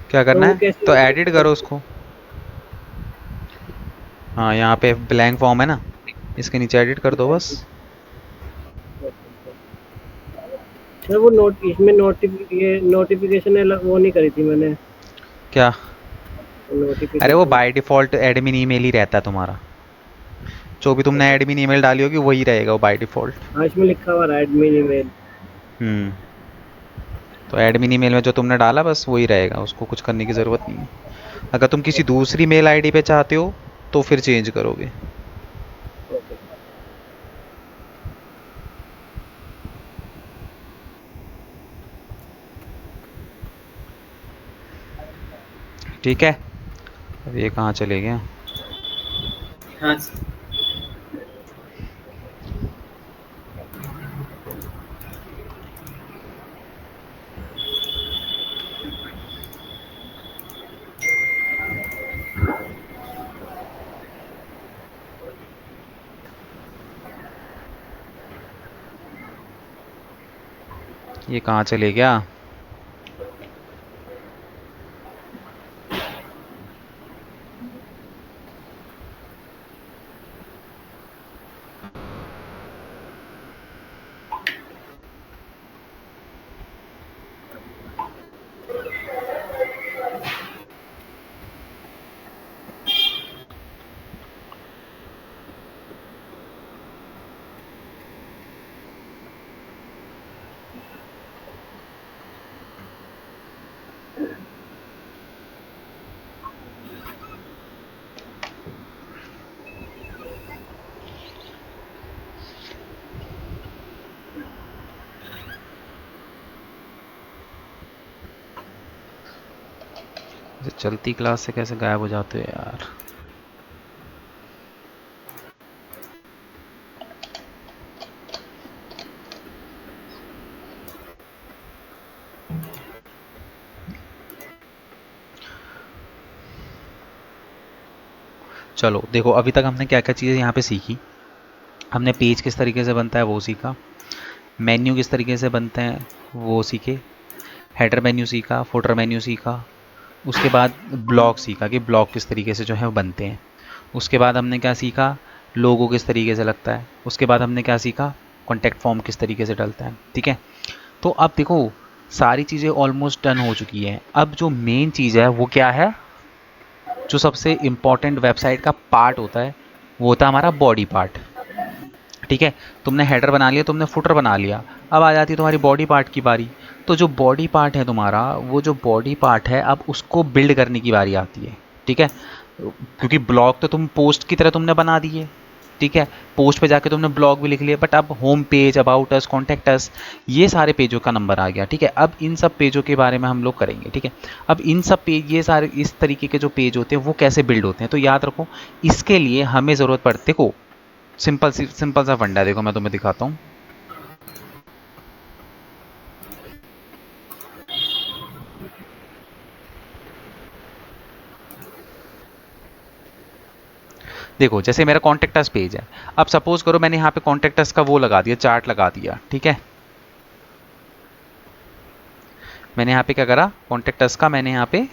क्या तो करना वो है? कैसे? तो एडिट करो उसको। हाँ, यहाँ पे ब्लैंक फॉर्म है ना, इसके नीचे एडिट कर दो बस। सर वो इसमें नोटिफिकेशन वो नहीं करी थी मैंने। क्या? अरे वो notification. By default admin email ही रहता है तुम्हारा, जो भी तुमने एडमिन ईमेल डाली होगी वही रहेगा वो बाय डिफ़ॉल्ट। हाँ, इसमें लिखा हुआ है एडमिन ईमेल। तो एडमिन ईमेल में जो तुमने डाला बस वही रहेगा, उसको कुछ करने की ज़रूरत नहीं है। अगर तुम किसी दूसरी मेल आईडी पे चाहते हो तो फिर चेंज करोगे। ठीक है, अब ये कहाँ चले गया? हाँ सर। ये कहाँ चले गया? चलती क्लास से कैसे गायब हो जाते हो यार? चलो देखो, अभी तक हमने क्या क्या चीज़ें यहाँ पे सीखी। हमने पेज किस तरीके से बनता है वो सीखा, मेन्यू किस तरीके से बनते हैं वो सीखे, हेडर मेन्यू सीखा, फुटर मेन्यू सीखा, उसके बाद ब्लॉग सीखा कि ब्लॉग किस तरीके से जो है वो बनते हैं। उसके बाद हमने क्या सीखा, लोगो किस तरीके से लगता है। उसके बाद हमने क्या सीखा, कॉन्टैक्ट फॉर्म किस तरीके से डलता है। ठीक है, तो अब देखो सारी चीज़ें ऑलमोस्ट डन हो चुकी हैं। अब जो मेन चीज़ है वो क्या है, जो सबसे इम्पॉर्टेंट वेबसाइट का पार्ट होता है वो होता है हमारा बॉडी पार्ट। ठीक है, तुमने हेडर बना लिया, तुमने फुटर बना लिया, अब आ जाती है तुम्हारी बॉडी पार्ट की बारी। तो जो बॉडी पार्ट है तुम्हारा, वो जो बॉडी पार्ट है अब उसको बिल्ड करने की बारी आती है। ठीक है, क्योंकि ब्लॉग तो तुम पोस्ट की तरह तुमने बना दिए। ठीक है, पोस्ट पे जाके तुमने ब्लॉग भी लिख लिया, बट अब home page, about us, contact us, ये सारे पेजों का नंबर आ गया। ठीक है, अब इन सब पेजों के बारे में हम लोग करेंगे। ठीक है, अब इन सब पेज, ये सारे इस तरीके के जो पेज होते हैं वो कैसे बिल्ड होते हैं, तो याद रखो इसके लिए हमें ज़रूरत पड़ती, देखो सिंपल सा फंडा, देखो मैं तुम्हें दिखाता हूँ। देखो जैसे मेरा कॉन्टेक्ट अस पेज है, अब सपोज करो मैंने यहाँ पे कॉन्टेक्ट अस का वो लगा दिया, चार्ट लगा दिया, ठीक है। मैंने यहाँ पे क्या करा, कॉन्टेक्ट अस का मैंने यहाँ पे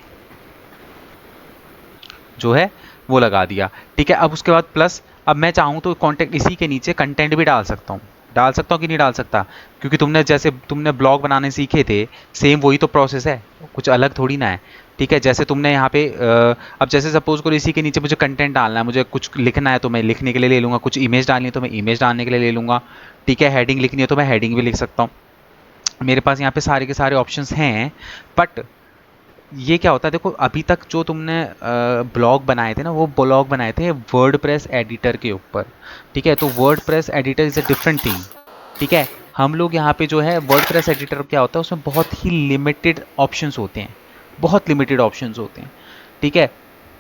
जो है वो लगा दिया, ठीक है। अब उसके बाद प्लस, अब मैं चाहूँ तो कॉन्टेक्ट इसी के नीचे कंटेंट भी डाल सकता हूँ कि नहीं डाल सकता, क्योंकि तुमने जैसे तुमने ब्लॉग बनाने सीखे थे, सेम वही तो प्रोसेस है, कुछ अलग थोड़ी ना है, ठीक है। जैसे तुमने यहाँ पे अब जैसे सपोज करो इसी के नीचे मुझे कंटेंट डालना है, मुझे कुछ लिखना है तो मैं लिखने के लिए ले लूँगा, कुछ इमेज डालनी है तो मैं इमेज डालने के लिए ले लूँगा, ठीक है। हेडिंग लिखनी है तो मैं हेडिंग भी लिख सकता हूँ, मेरे पास यहाँ पे सारे के सारे ऑप्शंस हैं। बट ये क्या होता है, देखो अभी तक जो तुमने ब्लॉग बनाए थे ना, वो ब्लॉग बनाए थे वर्डप्रेस एडिटर के ऊपर, ठीक है। तो WordPress editor is a different thing, ठीक है। हम लोग यहाँ पे जो है वर्डप्रेस एडिटर क्या होता है, उसमें बहुत ही लिमिटेड ऑप्शंस होते हैं, बहुत लिमिटेड ऑप्शंस होते हैं, ठीक है।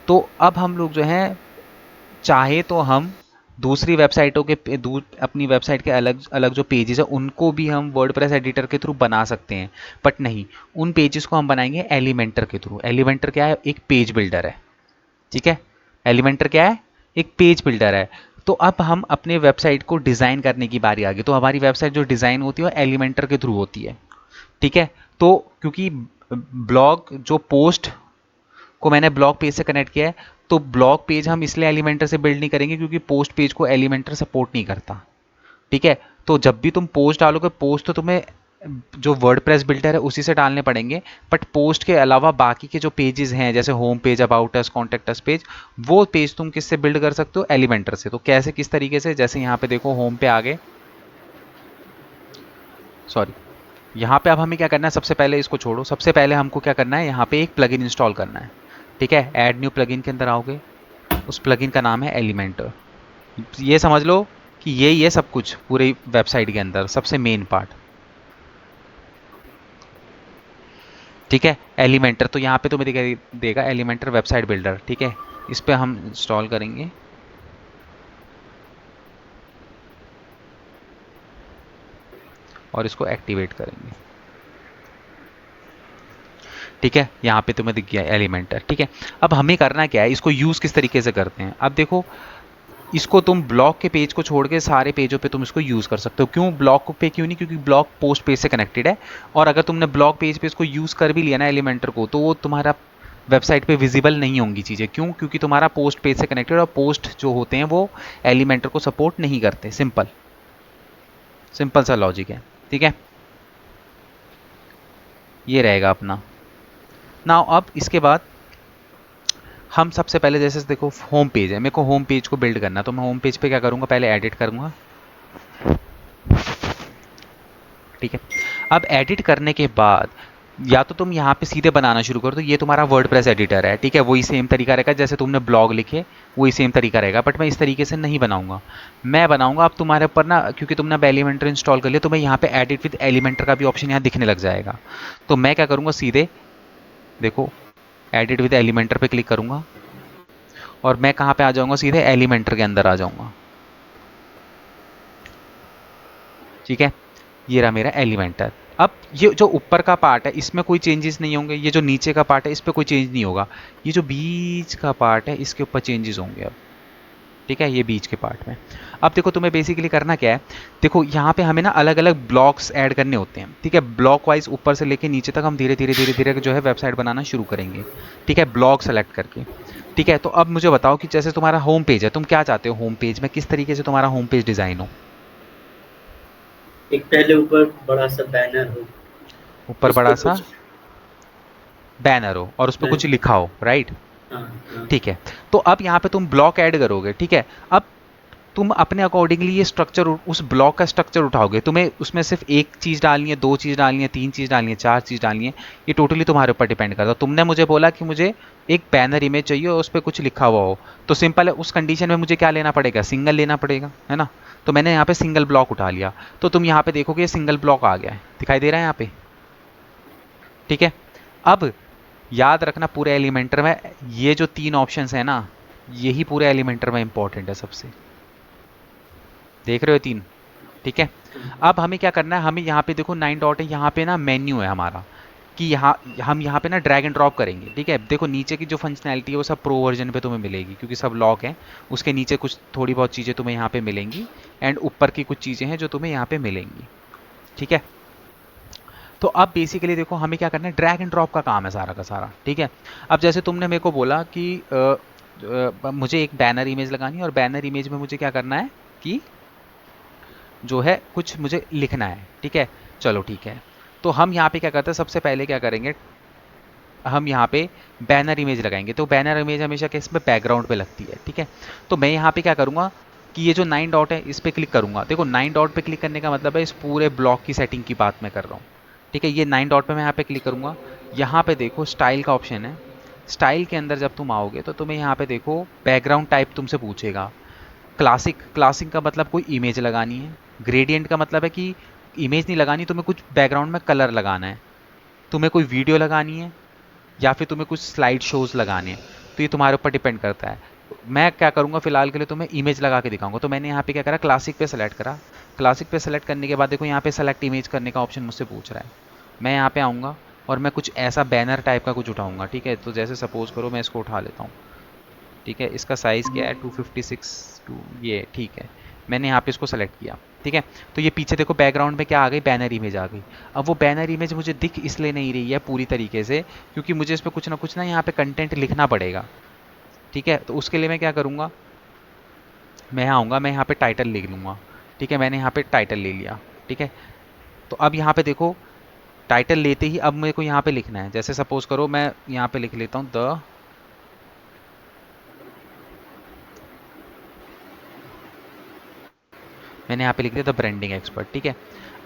तो अब हम लोग जो है चाहे तो हम दूसरी वेबसाइटों के अपनी वेबसाइट के अलग अलग जो पेजेस है उनको भी हम वर्डप्रेस एडिटर के थ्रू बना सकते हैं, बट नहीं, उन पेजेस को हम बनाएंगे एलिमेंटर के थ्रू। एलिमेंटर क्या है, एक पेज बिल्डर है, ठीक है। एलिमेंटर क्या है, एक पेज बिल्डर है। तो अब हम अपने वेबसाइट को डिज़ाइन करने की बारी आ गई, तो हमारी वेबसाइट जो डिज़ाइन होती है वो एलिमेंटर के थ्रू होती है, ठीक है। तो क्योंकि ब्लॉग जो पोस्ट को मैंने ब्लॉग पेज से कनेक्ट किया है, तो ब्लॉग पेज हम इसलिए एलिमेंटर से बिल्ड नहीं करेंगे क्योंकि पोस्ट पेज को एलिमेंटर सपोर्ट नहीं करता, ठीक है। तो जब भी तुम पोस्ट डालोगे, पोस्ट तो तुम्हें जो वर्डप्रेस बिल्डर है उसी से डालने पड़ेंगे, बट पोस्ट के अलावा बाकी के जो पेजेस हैं जैसे home page, about us, contact us page, वो पेज तुम किससे बिल्ड कर सकते हो, एलिमेंटर से। तो कैसे, किस तरीके से, जैसे यहाँ पे देखो होम पे आ गए, सॉरी यहाँ पे अब हमें क्या करना है, सबसे पहले इसको छोड़ो, सबसे पहले हमको क्या करना है, यहाँ पे एक प्लगइन इंस्टॉल करना है, ठीक है। ऐड न्यू प्लगइन के अंदर आओगे, उस प्लगइन का नाम है एलिमेंटर। ये समझ लो कि ये सब कुछ पूरी वेबसाइट के अंदर सबसे मेन पार्ट, ठीक है। एलिमेंटर, तो यहाँ पे तुम्हें देगा एलिमेंटर वेबसाइट बिल्डर, ठीक है। इस पे हम इंस्टॉल करेंगे, और इसको एक्टिवेट करेंगे, ठीक है। यहाँ पे तुम्हें दिख गया एलिमेंटर, ठीक है। अब हमें करना क्या है, इसको यूज़ किस तरीके से करते हैं। अब देखो, इसको तुम ब्लॉग के पेज को छोड़ के सारे पेजों पे तुम इसको यूज़ कर सकते हो। क्यों ब्लॉग पे, क्यों नहीं, क्योंकि ब्लॉग पोस्ट पेज से कनेक्टेड है, और अगर तुमने ब्लॉग पेज पे इसको यूज़ कर भी लिया ना एलिमेंटर को, तो वो तुम्हारा वेबसाइट पे विजिबल नहीं होंगी चीज़ें। क्यों, क्योंकि तुम्हारा पोस्ट पेज से कनेक्टेड, और पोस्ट जो होते हैं वो एलिमेंटर को सपोर्ट नहीं करते। सिंपल सा लॉजिक है, ठीक है। ये रहेगा अपना नाउ। अब इसके बाद हम सबसे पहले, जैसे देखो होम पेज है, मेरे को होम पेज को बिल्ड करना, तो मैं होम पेज पे क्या करूँगा, पहले एडिट करूँगा, ठीक है। अब एडिट करने के बाद या तो तुम यहाँ पे सीधे बनाना शुरू करो, तो ये तुम्हारा वर्डप्रेस एडिटर है, ठीक है। वही सेम तरीका रहेगा जैसे तुमने ब्लॉग लिखे, वही सेम तरीका रहेगा, बट मैं इस तरीके से नहीं बनाऊंगा। मैं बनाऊंगा, अब तुम्हारे ऊपर ना, क्योंकि तुमने अब एलिमेंटर इंस्टॉल कर लिया, तो मैं यहाँ पे एडिट विद एलिमेंटर का भी ऑप्शन यहाँ दिखने लग जाएगा। तो मैं क्या करूँगा, सीधे देखो एडिट विद एलिमेंटर पे क्लिक करूँगा, और मैं कहाँ पे आ जाऊँगा, सीधे एलिमेंटर के अंदर आ जाऊँगा, ठीक है। ये रहा मेरा एलिमेंटर। अब ये जो ऊपर का पार्ट है इसमें कोई चेंजेस नहीं होंगे, ये जो नीचे का पार्ट है इस पर कोई चेंज नहीं होगा, ये जो बीच का पार्ट है इसके ऊपर चेंजेस होंगे अब, ठीक है। ये बीच के पार्ट में अब देखो तुम्हें बेसिकली करना क्या है, देखो यहाँ पे हमें ना अलग अलग ब्लॉक्स ऐड करने होते हैं, ठीक है। ब्लॉक वाइज ऊपर से लेके नीचे तक हम धीरे धीरे जो है वेबसाइट बनाना शुरू करेंगे, ठीक है, ब्लॉक सेलेक्ट करके, ठीक है। तो अब मुझे बताओ कि जैसे तुम्हारा होम पेज है, तुम क्या चाहते हो होम पेज में, किस तरीके से तुम्हारा होम पेज डिज़ाइन हो। एक पहले ऊपर बड़ा सा बैनर हो, ऊपर बड़ा सा बैनर हो और उस पर कुछ लिखा हो, राइट, ठीक है। तो अब यहाँ पे तुम ब्लॉक ऐड करोगे, ठीक है। अब तुम अपने अकॉर्डिंगली ये स्ट्रक्चर, उस ब्लॉक का स्ट्रक्चर उठाओगे, तुम्हें उसमें सिर्फ एक चीज़ डालनी है, दो चीज़ डालनी है, तीन चीज़ डालनी है, चार चीज़ डालनी है, ये टोटली तुम्हारे ऊपर डिपेंड करता है। तुमने मुझे बोला कि मुझे एक बैनर इमेज चाहिए और उस पर कुछ लिखा हुआ हो, तो सिंपल है, उस कंडीशन में मुझे क्या लेना पड़ेगा, सिंगल लेना पड़ेगा, है ना। तो मैंने यहाँ पे सिंगल ब्लॉक उठा लिया, तो तुम यहाँ पे देखोगे सिंगल ब्लॉक आ गया है, दिखाई दे रहा है यहाँ पे, ठीक है। अब याद रखना पूरे एलिमेंटर में ये जो तीन ऑप्शंस है ना, यही पूरे एलिमेंटर में इंपॉर्टेंट है सबसे, देख रहे हो तीन, ठीक है। अब हमें क्या करना है, हमें यहाँ पे देखो 9 डॉट है, यहाँ पे ना मेन्यू है हमारा, कि यहाँ हम यहाँ पे ना ड्रैग एंड ड्रॉप करेंगे, ठीक है। देखो नीचे की जो फंक्शनैलिटी है वो सब प्रो वर्जन पे तुम्हें मिलेगी, क्योंकि सब लॉक है। उसके नीचे कुछ थोड़ी बहुत चीज़ें तुम्हें यहाँ पे मिलेंगी, एंड ऊपर की कुछ चीज़ें हैं जो तुम्हें यहाँ पे मिलेंगी, ठीक है। तो अब बेसिकली देखो हमें क्या करना है, ड्रैग एंड ड्रॉप का काम है सारा का सारा, ठीक है। अब जैसे तुमने मेरे को बोला कि मुझे एक बैनर इमेज लगानी है, और बैनर इमेज में मुझे क्या करना है कि जो है कुछ मुझे लिखना है, ठीक है। चलो ठीक है, तो हम यहाँ पे क्या करते हैं, सबसे पहले क्या करेंगे, हम यहाँ पे बैनर इमेज लगाएंगे। तो बैनर इमेज हमेशा किस में, बैकग्राउंड पे लगती है, ठीक है। तो मैं यहाँ पे क्या करूँगा कि ये जो 9 डॉट है इस पर क्लिक करूँगा। देखो 9 डॉट पे क्लिक करने का मतलब है इस पूरे ब्लॉक की सेटिंग की बात मैं कर रहा हूँ, ठीक है। ये 9 डॉट पे मैं यहाँ पे क्लिक करूँगा। यहाँ पे देखो स्टाइल का ऑप्शन है। स्टाइल के अंदर जब तुम आओगे तो तुम्हें यहाँ पे देखो बैकग्राउंड टाइप तुमसे पूछेगा। क्लासिक का मतलब कोई इमेज लगानी है। ग्रेडियंट का मतलब है कि इमेज नहीं लगानी, तुम्हें कुछ बैकग्राउंड में कलर लगाना है। तुम्हें कोई वीडियो लगानी है या फिर तुम्हें कुछ स्लाइड शोज लगाने हैं, तो ये तुम्हारे ऊपर डिपेंड करता है। मैं क्या करूँगा, फिलहाल के लिए तुम्हें इमेज लगा के दिखाऊंगा। तो मैंने यहाँ पे क्या करा, क्लासिक पे सेलेक्ट करा। क्लासिक पे सेलेक्ट करने के बाद देखो यहाँ पे सेलेक्ट इमेज करने का ऑप्शन मुझसे पूछ रहा है। मैं यहाँ पे आऊँगा और मैं कुछ ऐसा बैनर टाइप का कुछ उठाऊँगा, ठीक है। तो जैसे सपोज करो मैं इसको उठा लेता हूँ, ठीक है। इसका साइज़ क्या है 256, ये ठीक है। मैंने यहाँ पे इसको सेलेक्ट किया, ठीक है। तो ये पीछे देखो बैकग्राउंड में क्या आ गई, बैनर इमेज आ गई। अब वो बैनर इमेज मुझे दिख इसलिए नहीं रही है पूरी तरीके से, क्योंकि मुझे इस पर कुछ ना यहाँ पे कंटेंट लिखना पड़ेगा, ठीक है। तो उसके लिए मैं क्या करूँगा, मैं यहाँ आऊँगा, मैं यहाँ पे टाइटल लिख लूँगा, ठीक है। मैंने यहाँ पे टाइटल ले लिया, ठीक है। तो अब यहाँ पे देखो टाइटल लेते ही अब मेरे को यहाँ पे लिखना है। जैसे सपोज करो मैं यहाँ पे लिख लेता हूँ मैंने यहाँ पे लिख दिया द ब्रांडिंग एक्सपर्ट, ठीक है।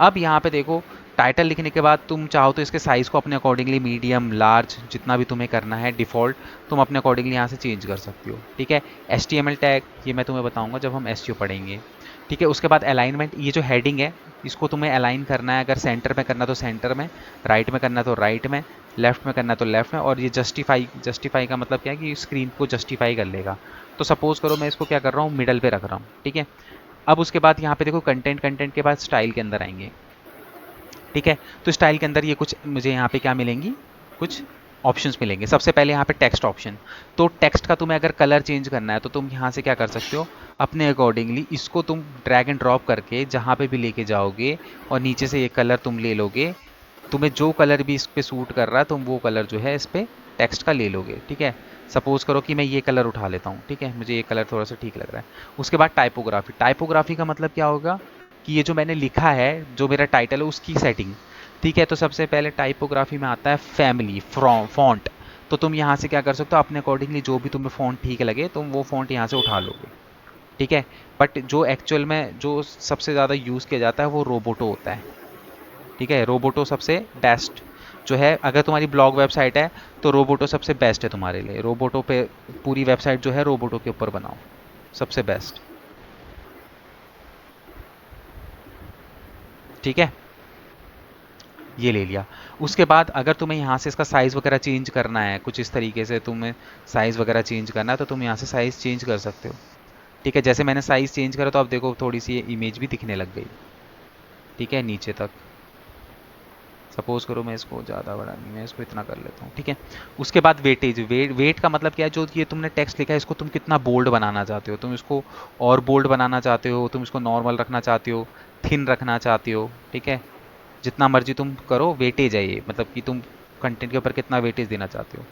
अब यहाँ पे देखो टाइटल लिखने के बाद तुम चाहो तो इसके साइज़ को अपने अकॉर्डिंगली मीडियम, लार्ज, जितना भी तुम्हें करना है डिफ़ॉल्ट तुम अपने अकॉर्डिंगली यहाँ से चेंज कर सकते हो, ठीक है। HTML टैग ये मैं तुम्हें बताऊँगा जब हम SEO पढ़ेंगे, ठीक है। उसके बाद अलाइनमेंट, ये जो हेडिंग है इसको तुम्हें अलाइन करना है। अगर सेंटर में करना तो सेंटर में, राइट में करना तो राइट में, लेफ्ट में करना तो लेफ्ट में। और ये जस्टिफाई का मतलब क्या है कि स्क्रीन को जस्टिफाई कर लेगा। तो सपोज करो मैं इसको क्या कर रहा हूँ, मिडल पे रख रहा हूँ, ठीक है। अब उसके बाद यहाँ पे देखो कंटेंट के बाद स्टाइल के अंदर आएंगे, ठीक है। तो स्टाइल के अंदर ये कुछ मुझे यहाँ पे क्या मिलेंगी, कुछ ऑप्शंस मिलेंगे। सबसे पहले यहाँ पे टेक्स्ट ऑप्शन। तो टेक्स्ट का तुम्हें अगर कलर चेंज करना है तो तुम यहाँ से क्या कर सकते हो, अपने अकॉर्डिंगली इसको तुम ड्रैग एंड ड्रॉप करके जहाँ पे भी लेके जाओगे और नीचे से ये कलर तुम ले लोगे। तुम्हें जो कलर भी इस पर सूट कर रहा है तुम वो कलर जो है इस पर टेक्स्ट का ले लोगे, ठीक है। सपोज करो कि मैं ये कलर उठा लेता हूँ, ठीक है। मुझे ये कलर थोड़ा सा ठीक लग रहा है। उसके बाद टाइपोग्राफी। टाइपोग्राफी का मतलब क्या होगा कि ये जो मैंने लिखा है, जो मेरा टाइटल है उसकी सेटिंग, ठीक है। तो सबसे पहले टाइपोग्राफी में आता है फैमिली फॉन्ट। तो तुम यहाँ से क्या कर सकते हो, अपने अकॉर्डिंगली जो भी तुम्हें फॉन्ट ठीक लगे तुम वो फॉन्ट यहाँ से उठा लोगे, ठीक है। बट जो एक्चुअल में जो सबसे ज़्यादा यूज़ किया जाता है वो रोबोटो होता है, ठीक है। रोबोटो सबसे बेस्ट जो है, अगर तुम्हारी ब्लॉग वेबसाइट है तो रोबोटो सबसे बेस्ट है तुम्हारे लिए। रोबोटो पे पूरी वेबसाइट जो है रोबोटो के ऊपर बनाओ, सबसे बेस्ट, ठीक है। ये ले लिया। उसके बाद अगर तुम्हें यहाँ से इसका साइज़ वगैरह चेंज करना है, कुछ इस तरीके से तुम्हें साइज़ वगैरह चेंज करना है तो तुम यहाँ से साइज़ चेंज कर सकते हो, ठीक है। जैसे मैंने साइज़ चेंज करा तो अब देखो थोड़ी सी इमेज भी दिखने लग गई, ठीक है, नीचे तक। सपोज करो मैं इसको ज़्यादा बड़ा नहीं, मैं इसको इतना कर लेता हूँ, ठीक है। उसके बाद वेटेज। वेट का मतलब क्या है, जो ये तुमने टेक्स्ट लिखा है इसको तुम कितना बोल्ड बनाना चाहते हो। तुम इसको और बोल्ड बनाना चाहते हो, तुम इसको नॉर्मल रखना चाहते हो, थिन रखना चाहते हो, ठीक है। जितना मर्जी तुम करो, वेटेज है ये, मतलब कि तुम कंटेंट के ऊपर कितना वेटेज देना चाहते हो।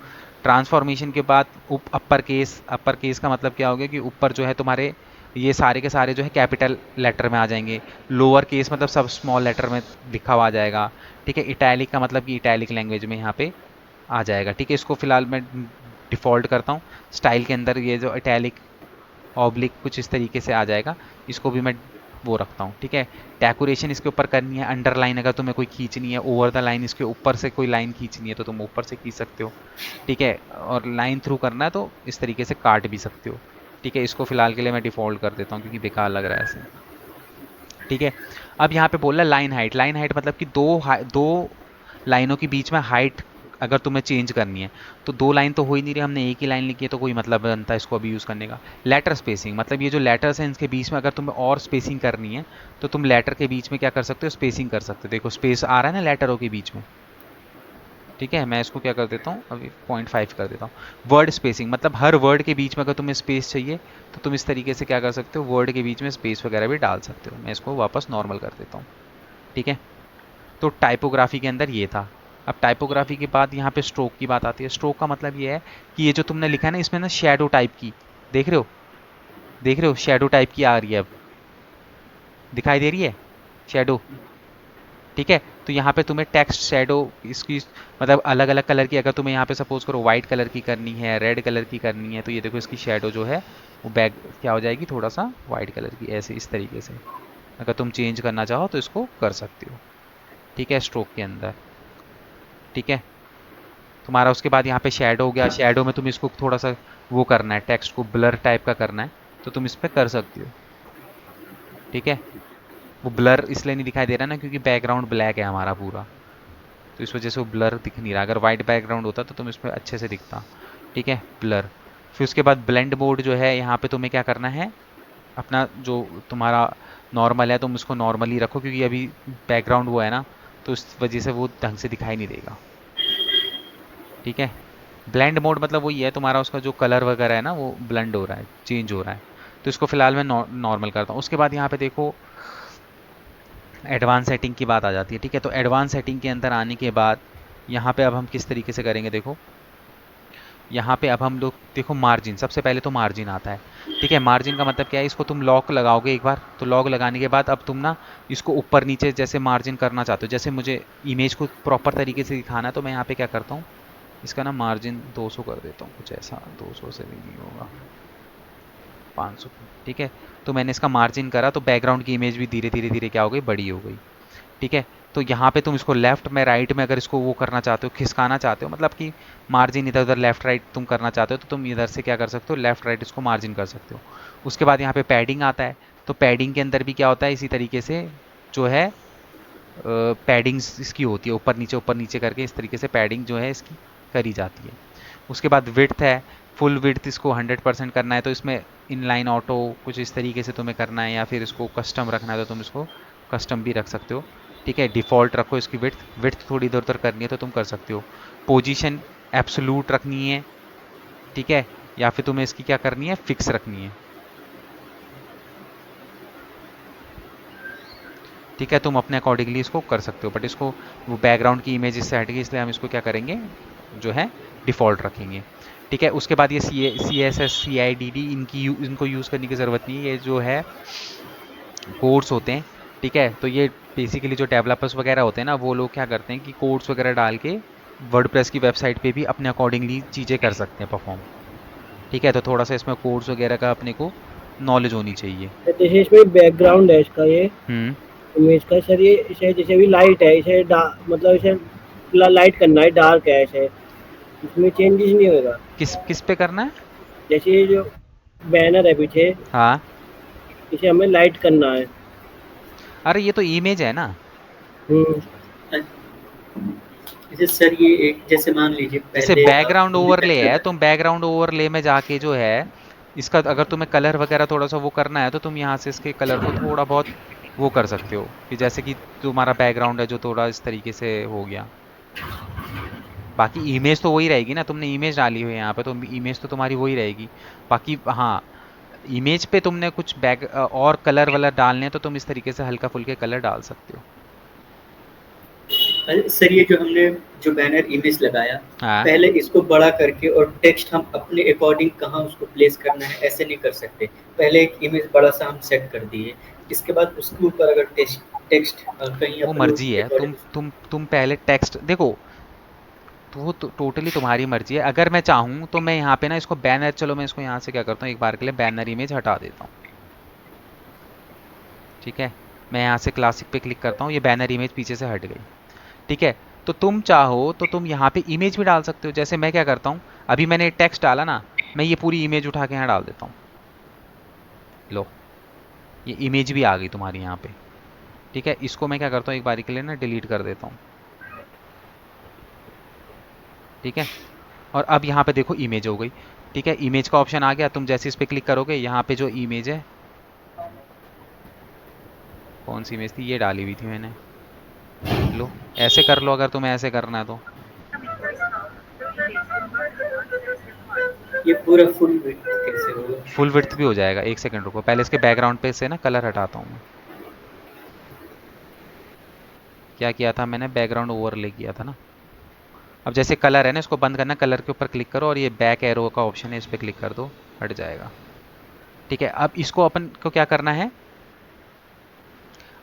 ट्रांसफॉर्मेशन के बाद अपर केस का मतलब क्या हो गया कि ऊपर जो है तुम्हारे ये सारे के सारे जो है कैपिटल लेटर में आ जाएंगे। लोअर केस मतलब सब स्मॉल लेटर में लिखा हुआ आ जाएगा, ठीक है। इटैलिक का मतलब कि इटैलिक लैंग्वेज में यहाँ पे आ जाएगा, ठीक है। इसको फिलहाल मैं डिफ़ॉल्ट करता हूँ। स्टाइल के अंदर ये जो इटैलिक ऑब्लिक कुछ इस तरीके से आ जाएगा, इसको भी मैं वो रखता हूँ, ठीक है। डेकोरेशन इसके ऊपर करनी है। अंडरलाइन अगर तुम्हें कोई खींचनी है, ओवर द लाइन इसके ऊपर से कोई लाइन खींचनी है तो तुम ऊपर से खींच सकते हो, ठीक है। और लाइन थ्रू करना है तो इस तरीके से काट भी सकते हो, ठीक है। इसको फिलहाल के लिए मैं डिफ़ॉल्ट कर देता हूँ क्योंकि बेकार लग रहा है ऐसे, ठीक है। अब यहाँ पे बोल रहा है लाइन हाइट। लाइन हाइट मतलब कि दो लाइनों के बीच में हाइट अगर तुम्हें चेंज करनी है तो दो लाइन तो हो ही नहीं रही, हमने एक ही लाइन लिखी है तो कोई मतलब बनता है इसको अभी यूज़ करने का। लेटर स्पेसिंग मतलब ये जो लेटर्स हैं इनके बीच में अगर तुम्हें और स्पेसिंग करनी है तो तुम लेटर के बीच में क्या कर सकते हो, स्पेसिंग कर सकते हो। देखो स्पेस आ रहा है ना लेटरों के बीच में, ठीक है, मैं इसको क्या कर देता हूँ अभी 0.5 कर देता हूँ। वर्ड स्पेसिंग मतलब हर वर्ड के बीच में अगर तुम्हें स्पेस चाहिए तो तुम इस तरीके से क्या कर सकते हो, वर्ड के बीच में स्पेस वगैरह भी डाल सकते हो। मैं इसको वापस नॉर्मल कर देता हूँ। ठीक है, तो टाइपोग्राफी के अंदर ये था। अब टाइपोग्राफी के बाद यहाँ पे स्ट्रोक की बात आती है। स्ट्रोक का मतलब ये है कि ये जो तुमने लिखा है ना, इसमें ना शेडो टाइप की देख रहे हो, देख रहे हो शेडो टाइप की आ रही है, अब दिखाई दे रही है शेडो। ठीक है, तो यहाँ पे तुम्हें टेक्स्ट शेडो इसकी मतलब अलग अलग कलर की, अगर तुम्हें यहाँ पे सपोज करो वाइट कलर की करनी है, रेड कलर की करनी है, तो ये देखो इसकी शेडो जो है वो बैक क्या हो जाएगी, थोड़ा सा वाइट कलर की, ऐसे इस तरीके से। अगर तुम चेंज करना चाहो तो इसको कर सकते हो। ठीक है, स्ट्रोक के अंदर। ठीक है, तुम्हारा उसके बाद यहाँ पे शेडो हो गया। शेडो में तुम इसको थोड़ा सा वो करना है, टेक्स्ट को ब्लर टाइप का करना है, तो तुम इस पर कर सकते हो। ठीक है, वो ब्लर इसलिए नहीं दिखाई दे रहा ना क्योंकि बैकग्राउंड ब्लैक है हमारा पूरा, तो इस वजह से वो ब्लर दिख नहीं रहा। अगर वाइट बैकग्राउंड होता तो तुम इसमें अच्छे से दिखता। ठीक है, ब्लर। फिर उसके बाद ब्लेंड मोड जो है, यहाँ पे तुम्हें क्या करना है, अपना जो तुम्हारा नॉर्मल है तुम उसको नॉर्मली रखो, क्योंकि अभी बैकग्राउंड वो है ना, तो इस वजह से वो ढंग से दिखाई नहीं देगा। ठीक है, ब्लेंड मोड मतलब वही है तुम्हारा, उसका जो कलर वगैरह है ना वो ब्लेंड हो रहा है, चेंज हो रहा है। तो इसको फिलहाल मैं नॉर्मल करता हूँ। उसके बाद यहाँ पे देखो एडवांस सेटिंग की बात आ जाती है। ठीक है, तो एडवांस सेटिंग के अंदर आने के बाद यहाँ पे अब हम किस तरीके से करेंगे, देखो यहाँ पे अब हम लोग देखो मार्जिन, सबसे पहले तो मार्जिन आता है। ठीक है, मार्जिन का मतलब क्या है, इसको तुम लॉक लगाओगे एक बार, तो लॉक लगाने के बाद अब तुम ना इसको ऊपर नीचे जैसे मार्जिन करना चाहते हो, जैसे मुझे इमेज को प्रॉपर तरीके से दिखाना है, तो मैं यहाँ पे क्या करता हूँ, इसका ना मार्जिन 200 कर देता हूँ, कुछ ऐसा 200 से भी नहीं होगा, 500। ठीक है, तो मैंने इसका मार्जिन करा तो बैकग्राउंड की इमेज भी धीरे धीरे धीरे क्या हो गई, बड़ी हो गई। ठीक है, तो यहाँ पे तुम इसको लेफ्ट में राइट में अगर इसको वो करना चाहते हो, खिसकाना चाहते हो, मतलब कि मार्जिन इधर उधर लेफ्ट राइट तुम करना चाहते हो, तो तुम इधर से क्या कर सकते हो, लेफ्ट राइट इसको मार्जिन कर सकते हो। उसके बाद यहाँ पे पैडिंग आता है, तो पैडिंग के अंदर भी क्या होता है, इसी तरीके से जो है पैडिंग्स इसकी होती है, ऊपर नीचे करके इस तरीके से पैडिंग जो है इसकी करी जाती है। उसके बाद विड्थ है, फुल विड्थ इसको 100% करना है, तो इसमें इनलाइन ऑटो कुछ इस तरीके से तुम्हें करना है, या फिर इसको कस्टम रखना है तो तुम इसको कस्टम भी रख सकते हो। ठीक है, डिफ़ॉल्ट रखो इसकी विड्थ थोड़ी इधर उधर करनी है तो तुम कर सकते हो। पोजीशन एब्सोल्यूट रखनी है। ठीक है, या फिर तुम्हें इसकी क्या करनी है, फिक्स रखनी है। ठीक है, तुम अपने अकॉर्डिंगली इसको कर सकते हो, बट इसको वो बैकग्राउंड की इमेज इससे हटेगी, इसलिए हम इसको क्या करेंगे, जो है डिफ़ॉल्ट रखेंगे। ठीक है, उसके बाद ये CSS CIDD इनको यूज़ करने की ज़रूरत नहीं है, ये जो है कोड्स होते हैं। ठीक है, तो ये बेसिकली जो डेवलपर्स वगैरह होते हैं ना, वो लोग क्या करते हैं कि कोड्स वगैरह डाल के वर्डप्रेस की वेबसाइट पे भी अपने अकॉर्डिंगली चीज़ें कर सकते हैं परफॉर्म। ठीक है, तो थोड़ा सा इसमें कोड्स वगैरह का अपने को नॉलेज होनी चाहिए। जैसे इसमें बैकग्राउंड है इसका, ये इमेज का सर, ये इसे जैसे भी लाइट है, इसे मतलब इसे लाइट करना है, डार्क है, इसे इसमें चेंजेस नहीं होगा। किस पे करना है, जैसे ये जो बैनर है पीछे, हाँ इसे हमें लाइट करना है। अरे ये तो इमेज है ना। जैसे सर ये एक जैसे मान लीजिए जैसे पहले बैकग्राउंड ओवरले है, तुम बैकग्राउंड ओवरले में जाके जो है इसका अगर तुम्हें कलर वगैरह थोड़ा सा वो करना है, तो तुम यहाँ से इसके कलर को थोड़ा बहुत वो कर सकते हो, कि जैसे कि तुम्हारा बैकग्राउंड है जो थोड़ा इस तरीके से हो गया। बाकी इमेज तो वही रहेगी ना, तुमने इमेज डाली हुई है यहाँ पे, तो इमेज तो तुम्हारी वही रहेगी। बाकी हाँ, इमेज पे तुमने कुछ बैक और कलर वलर डालने हैं तो तुम इस तरीके से हल्का फुल्के कलर डाल सकते हो। सर ये जो हमने जो बैनर इमेज लगाया, हाँ, पहले इसको बड़ा करके और टेक्स्ट हम अपने अकॉर्डिंग कहाँ उसको प्लेस करना है ऐसे नहीं कर सकते। पहले एक इमेज बड़ा सा हम सेट कर दिए, इसके बाद उसके ऊपर अगर टेक्स्ट कहीं वो मर्जी है, तुम पहले टेक्स्ट देखो, तो वो टोटली तुम्हारी मर्जी है। अगर मैं चाहूँ तो मैं यहाँ पे ना इसको बैनर, चलो मैं इसको यहाँ से क्या करता हूँ, एक बार के लिए बैनर इमेज हटा देता हूँ। ठीक है, मैं यहाँ से क्लासिक पे क्लिक करता हूँ, ये बैनर इमेज पीछे से हट गई। ठीक है, तो तुम चाहो तो तुम यहाँ पे इमेज भी डाल सकते हो। जैसे मैं क्या करता हूँ, अभी मैंने टेक्स्ट डाला ना, मैं ये पूरी इमेज उठा के यहाँ डाल देता हूँ। लो, ये इमेज भी आ गई तुम्हारी यहाँ पे। ठीक है, इसको मैं क्या करता हूँ, एक बारी के लिए ना डिलीट कर देता हूँ। ठीक है, और अब यहाँ पे देखो इमेज हो गई। ठीक है, इमेज का ऑप्शन आ गया, तुम जैसे इस पर क्लिक करोगे, यहाँ पे जो इमेज है, कौन सी इमेज थी, ये डाली हुई थी मैंने। लो, ऐसे कर लो अगर तुम्हें ऐसे करना है तो। ये पूरा फुल विड्थ कैसे होगा? फुल विड्थ भी हो जाएगा, एक सेकंड रुको, पहले इसके बैकग्राउंड पे से ना कलर हटाता हूँ मैं। क्या किया था मैंने, बैकग्राउंड ओवरले किया था ना। अब जैसे कलर है ना, इसको बंद करना, कलर के ऊपर क्लिक करो और ये बैक एरो का ऑप्शन है, इस पर क्लिक कर दो, हट जाएगा। ठीक है, अब इसको अपन को क्या करना है,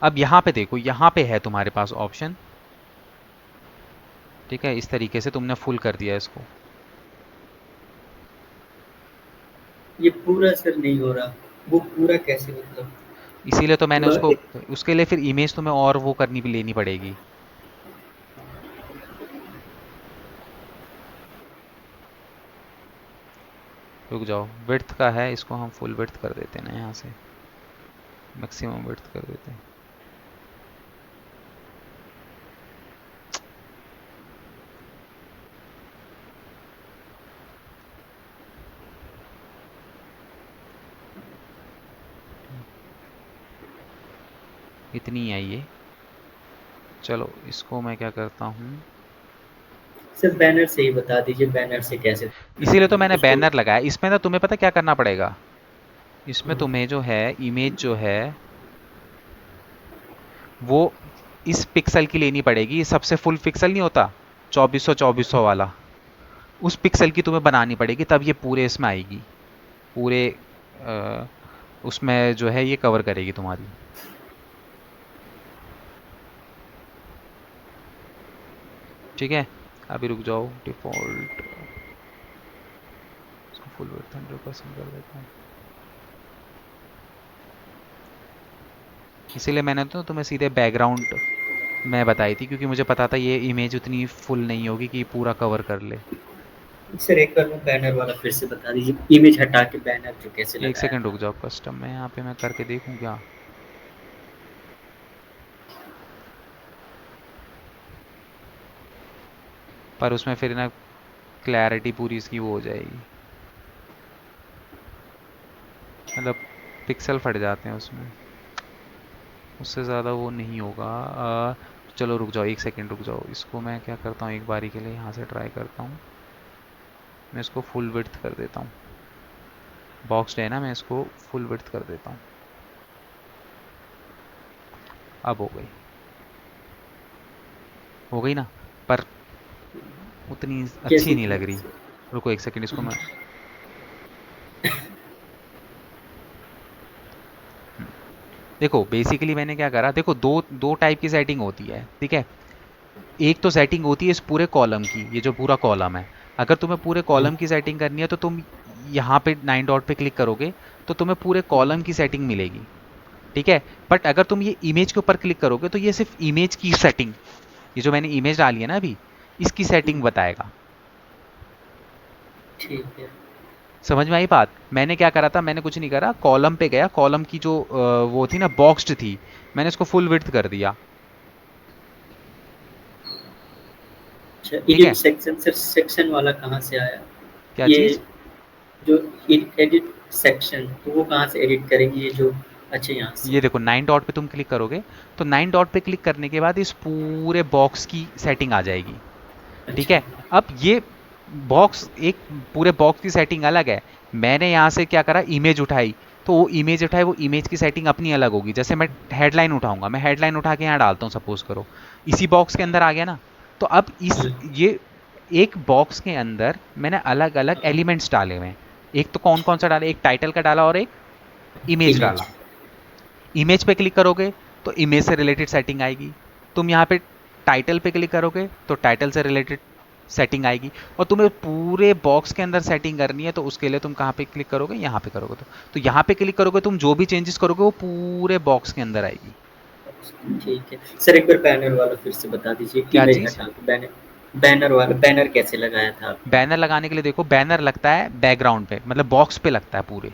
अब यहाँ पे देखो, यहाँ पे है तुम्हारे पास ऑप्शन। ठीक है, इस तरीके से तुमने फुल कर दिया इसको। ये पूरा सर नहीं हो रहा, वो पूरा कैसे मतलब? इसीलिए तो मैंने थोड़ा उसको, उसके लिए फिर इमेज तुम्हें और वो करनी भी लेनी पड़ेगी। रुक जाओ, विड्थ का है, इसको हम फुल विड्थ कर देते हैं ना, यहाँ से मैक्सिमम विड्थ कर देते हैं। इतनी है ये। चलो इसको मैं क्या करता हूँ, सर बैनर से ही बता दीजिए, बैनर से कैसे? इसीलिए तो मैंने उसको बैनर लगाया। इसमें ना तुम्हें पता क्या करना पड़ेगा, इसमें तुम्हें जो है इमेज जो है वो इस पिक्सल की लेनी पड़ेगी। सबसे फुल पिक्सल नहीं होता 2400 वाला, उस पिक्सल की तुम्हें बनानी पड़ेगी, तब ये पूरे इसमें आएगी, पूरे उसमें जो है ये कवर करेगी तुम्हारी। ठीक है, अभी रुक जाओ, डिफ़ॉल्ट इसको फुल विड्थ 100% कर देता हूँ। इसीलिए मैंने तो तुम्हें सीधे बैकग्राउंड में बताई थी, क्योंकि मुझे पता था ये इमेज उतनी फुल नहीं होगी कि पूरा कवर कर ले। सर एक बार वो बैनर वाला फिर से बता दीजिए, इमेज हटा के बैनर जो कैसे एक लगाया सेकंड रुक था? जाओ, कस्टम में यहाँ पे मैं करके देखूँ क्या। पर उसमें फिर ना क्लैरिटी पूरी इसकी वो हो जाएगी, मतलब पिक्सल फट जाते हैं उसमें, उससे ज़्यादा वो नहीं होगा। चलो रुक जाओ, एक सेकंड रुक जाओ, इसको मैं क्या करता हूँ, एक बारी के लिए यहाँ से ट्राई करता हूँ, मैं इसको फुल विड्थ कर देता हूँ। बॉक्स है ना, मैं इसको फुल विड्थ कर देता हूँ। अब हो गई ना, पर उतनी अच्छी कैसे नहीं लग किया रही। सर? रुको एक सेकंड, इसको मैं देखो बेसिकली मैंने क्या करा, देखो दो टाइप की सेटिंग होती है। ठीक है, एक तो सेटिंग होती है इस पूरे कॉलम की, ये जो पूरा कॉलम है, अगर तुम्हें पूरे कॉलम की सेटिंग करनी है तो तुम यहाँ पे 9 डॉट पे क्लिक करोगे तो तुम्हें पूरे कॉलम की सेटिंग मिलेगी। ठीक है, बट अगर तुम ये इमेज के ऊपर क्लिक करोगे तो ये सिर्फ इमेज की सेटिंग, ये जो मैंने इमेज डाली है ना अभी, इसकी सेटिंग बताएगा। ठीक है। समझ में आई बात? मैंने क्या करा था, मैंने कुछ नहीं करा, कॉलम पे गया, कॉलम की जो वो थी ना बॉक्स्ड थी, मैंने इसको फुल विड्थ कर दिया। अच्छा, ठीक है, एडिट सेक्शन, सर सेक्शन वाला कहाँ से आया? क्या ये चीज़? जो एडिट सेक्शन, तो वो कहाँ से एडिट करेंगे ये जो? अच्छा यहाँ से। ये देखो 9 डॉट पे तुम क्लिक करोगे तो 9 डॉट पे क्लिक करने के बाद इस पूरे बॉक्स की सेटिंग आ जाएगी। ठीक अच्छा। है, अब ये बॉक्स, एक पूरे बॉक्स की सेटिंग अलग है। मैंने यहाँ से क्या करा, इमेज उठाई, तो वो इमेज उठाए, वो इमेज की सेटिंग अपनी अलग होगी। जैसे मैं हेडलाइन उठाऊंगा, मैं हेडलाइन उठा के यहाँ डालता हूँ, सपोज करो इसी बॉक्स के अंदर आ गया ना, तो अब इस ये एक बॉक्स के अंदर मैंने अलग अलग एलिमेंट्स डाले हुए हैं। एक तो कौन कौन सा डाला, एक टाइटल का डाला और एक इमेज इमेज। डाला। इमेज पे क्लिक करोगे तो इमेज से रिलेटेड सेटिंग आएगी, तुम यहाँ पे टाइटल पे क्लिक करोगे तो टाइटल से रिलेटेड सेटिंग आएगी, और तुम्हें पूरे बॉक्स के अंदर सेटिंग करनी है तो उसके लिए तुम कहाँ पे क्लिक करोगे, यहाँ पे करोगे। तो यहाँ पे क्लिक करोगे, तुम जो भी चेंजेस करोगे वो पूरे बॉक्स के अंदर आएगी। ठीक है सर, एक बार बैनर वाला फिर से बता दीजिए, क्या इमेज चीज़? हटा के बैनर, बैनर वाला बैनर कैसे लगाया था आपने? बैनर लगाने के लिए देखो, बैनर लगता है बैकग्राउंड पे, मतलब बॉक्स पे लगता है पूरे।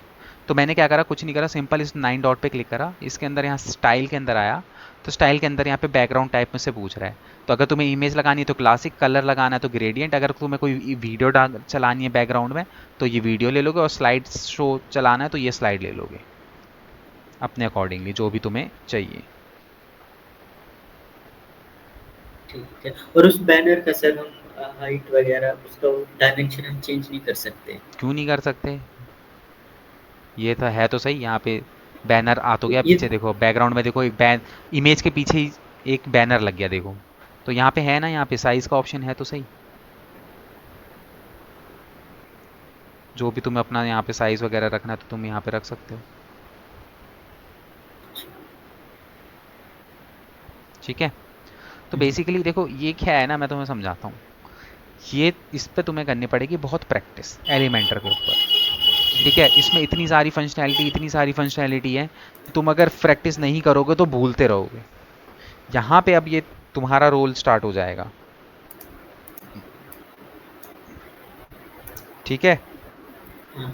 तो मैंने क्या करा, कुछ नहीं करा, सिंपल इस 9 डॉट पे क्लिक करा, इसके अंदर यहाँ स्टाइल के अंदर आया, तो स्टाइल के अंदर यहाँ पे बैकग्राउंड टाइप में से पूछ रहा है। तो अगर तुम्हें इमेज लगानी है तो क्लासिक, कलर लगाना है तो ग्रेडियंट, अगर तुम्हें कोई वीडियो चलानी है बैकग्राउंड में तो ये वीडियो ले लोगे, और स्लाइड शो चलाना है तो ये स्लाइड ले लोगे अपने अकॉर्डिंगली, जो भी तुम्हें चाहिए। ठीक है, और उस बैनर का सर हम हाइट वगैरह उसका डायमेंशन हम चेंज नहीं कर सकते। क्यों नहीं कर सकते? ये तो है तो सही, यहाँ पे बैनर आ तो गया ये पीछे, देखो बैकग्राउंड में, देखो एक इमेज के पीछे ही एक बैनर लग गया, देखो तो यहाँ पे है ना, यहाँ पे साइज का ऑप्शन है तो सही। जो भी तुम्हें अपना यहाँ पे साइज वगैरह रखना है तो तुम यहाँ पे रख सकते हो। ठीक है, तो बेसिकली देखो ये क्या है ना, मैं तुम्हें समझाता हूँ। ये इस पे तुम्हें करनी पड़ेगी बहुत प्रैक्टिस एलिमेंटर के ऊपर। ठीक है, इसमें इतनी सारी फंक्शनैलिटी है, तुम अगर प्रैक्टिस नहीं करोगे तो भूलते रहोगे। यहाँ पे अब ये तुम्हारा रोल स्टार्ट हो जाएगा। ठीक है, हाँ,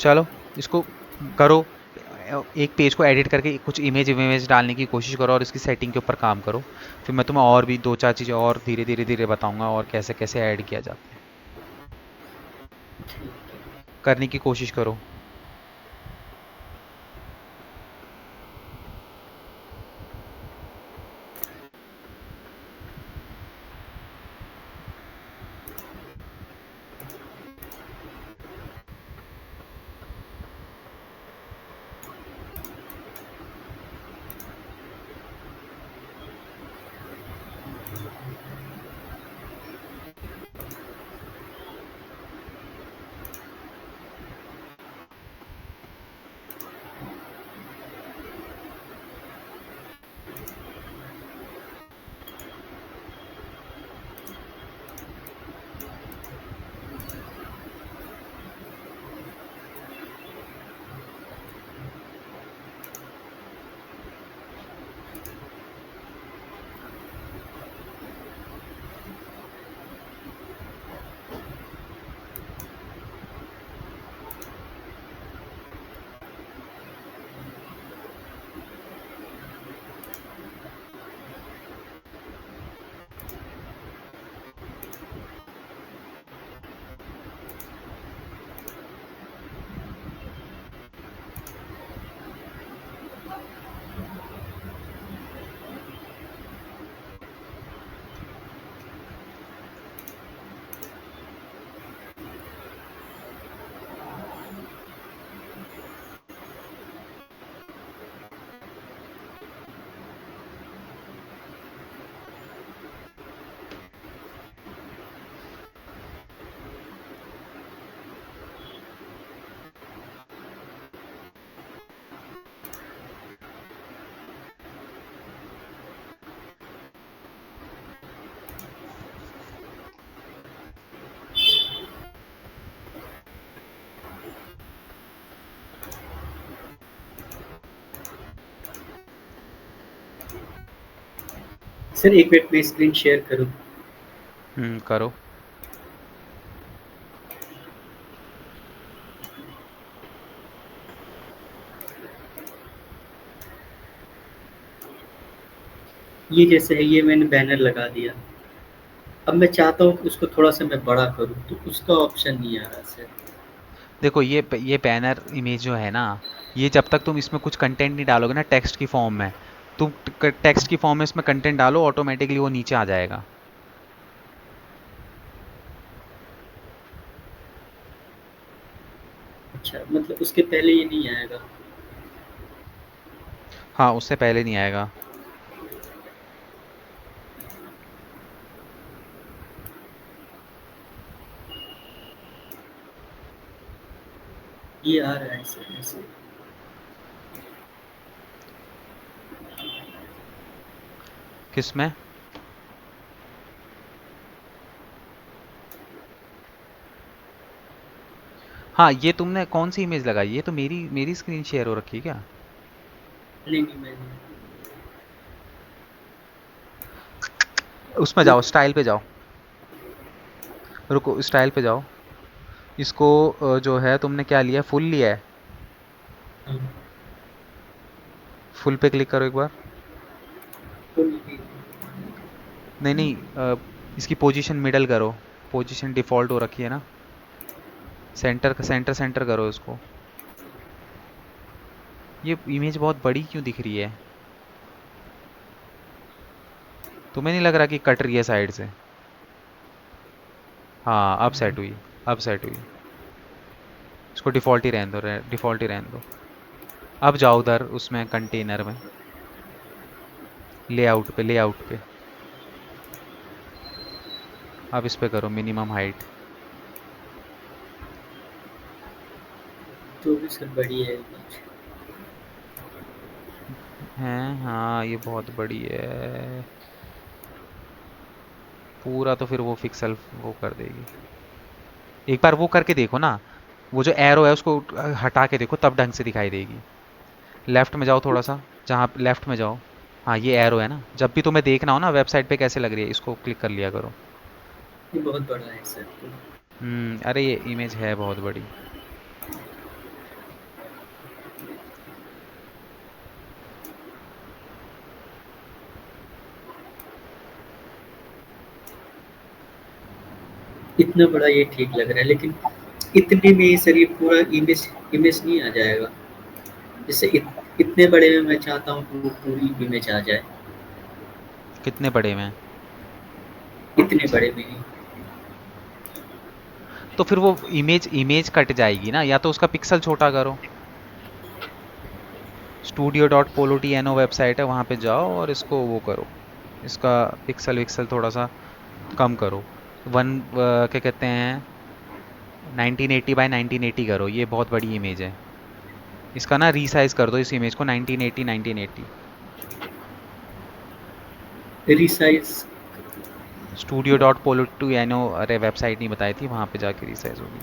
चलो इसको करो, एक पेज को एडिट करके कुछ इमेज डालने की कोशिश करो और इसकी सेटिंग के ऊपर काम करो। फिर मैं तुम्हें और भी 2-4 चीज़ें और धीरे बताऊंगा और कैसे कैसे ऐड किया जाता है। करने की कोशिश करो। सर एक मिनट में स्क्रीन शेयर करूँ। करो। ये जैसे है, ये मैंने बैनर लगा दिया। अब मैं चाहता हूँ कि उसको थोड़ा सा मैं बड़ा करूँ, तो उसका ऑप्शन नहीं आ रहा सर। देखो ये बैनर इमेज जो है ना, ये जब तक तुम इसमें कुछ कंटेंट नहीं डालोगे ना टेक्स्ट की फॉर्म में, तुम टेक्स्ट की फॉर्म में इसमें कंटेंट डालो, ऑटोमेटिकली वो नीचे आ जाएगा। अच्छा, मतलब उसके पहले ये नहीं आएगा? हाँ, उससे पहले नहीं आएगा। ये आ रहा है सर ऐसे। किसमें? हाँ, ये तुमने कौन सी इमेज लगाई? ये तो मेरी स्क्रीन शेयर हो रखी है क्या? नहीं नहीं, मैंने उसमें जाओ, स्टाइल पे जाओ, रुको, स्टाइल पे जाओ। इसको जो है तुमने क्या लिया, फुल लिया है? हाँ, फुल पे क्लिक करो एक बार। फुल भी। नहीं नहीं, इसकी पोजीशन मिडल करो, पोजीशन डिफ़ॉल्ट हो रखी है ना, सेंटर करो इसको। ये इमेज बहुत बड़ी क्यों दिख रही है? तुम्हें नहीं लग रहा कि कट रही है साइड से? हाँ अब सेट हुई, अब सेट हुई। इसको डिफ़ॉल्ट ही रहने दो, डिफ़ॉल्ट ही रहने दो। अब जाओ उधर उसमें कंटेनर में, लेआउट पे, लेआउट पे। अब इस पे करो मिनिमम हाइट। तो भी सर बड़ी है image। हैं हाँ ये बहुत बड़ी है पूरा, तो फिर वो पिक्सल वो कर देगी। एक बार वो करके देखो ना, वो जो एरो है उसको हटा के देखो, तब ढंग से दिखाई देगी। लेफ्ट में जाओ थोड़ा सा, जहाँ लेफ्ट में जाओ। हाँ ये एरो है ना, जब भी तुम्हें देखना हो ना वेबसाइट पे कैसे लग रही है, इसको क्लिक कर लिया करो। ये बहुत बड़ा है सर। अरे ये इमेज है बहुत बड़ी। इतना बड़ा ये ठीक लग रहा है, लेकिन इतने में सर ये पूरा इमेज इमेज नहीं आ जाएगा। जैसे इतने बड़े में मैं चाहता हूँ कि वो पूरी इमेज आ जाए। कितने बड़े में? इतने बड़े में ही। तो फिर वो इमेज इमेज कट जाएगी ना, या तो उसका पिक्सल छोटा करो। studio.polo.tno वेबसाइट है, वहाँ पे जाओ और इसको वो करो, इसका पिक्सल विक्सल थोड़ा सा कम करो। क्या कहते हैं, 1980 बाय 1980 करो। ये बहुत बड़ी इमेज है, इसका ना रीसाइज कर दो इस इमेज को 1980 रिसाइज। studio.polo.tno, अरे वेबसाइट नहीं बताई थी, वहाँ पे जाके रीसाइज होगी।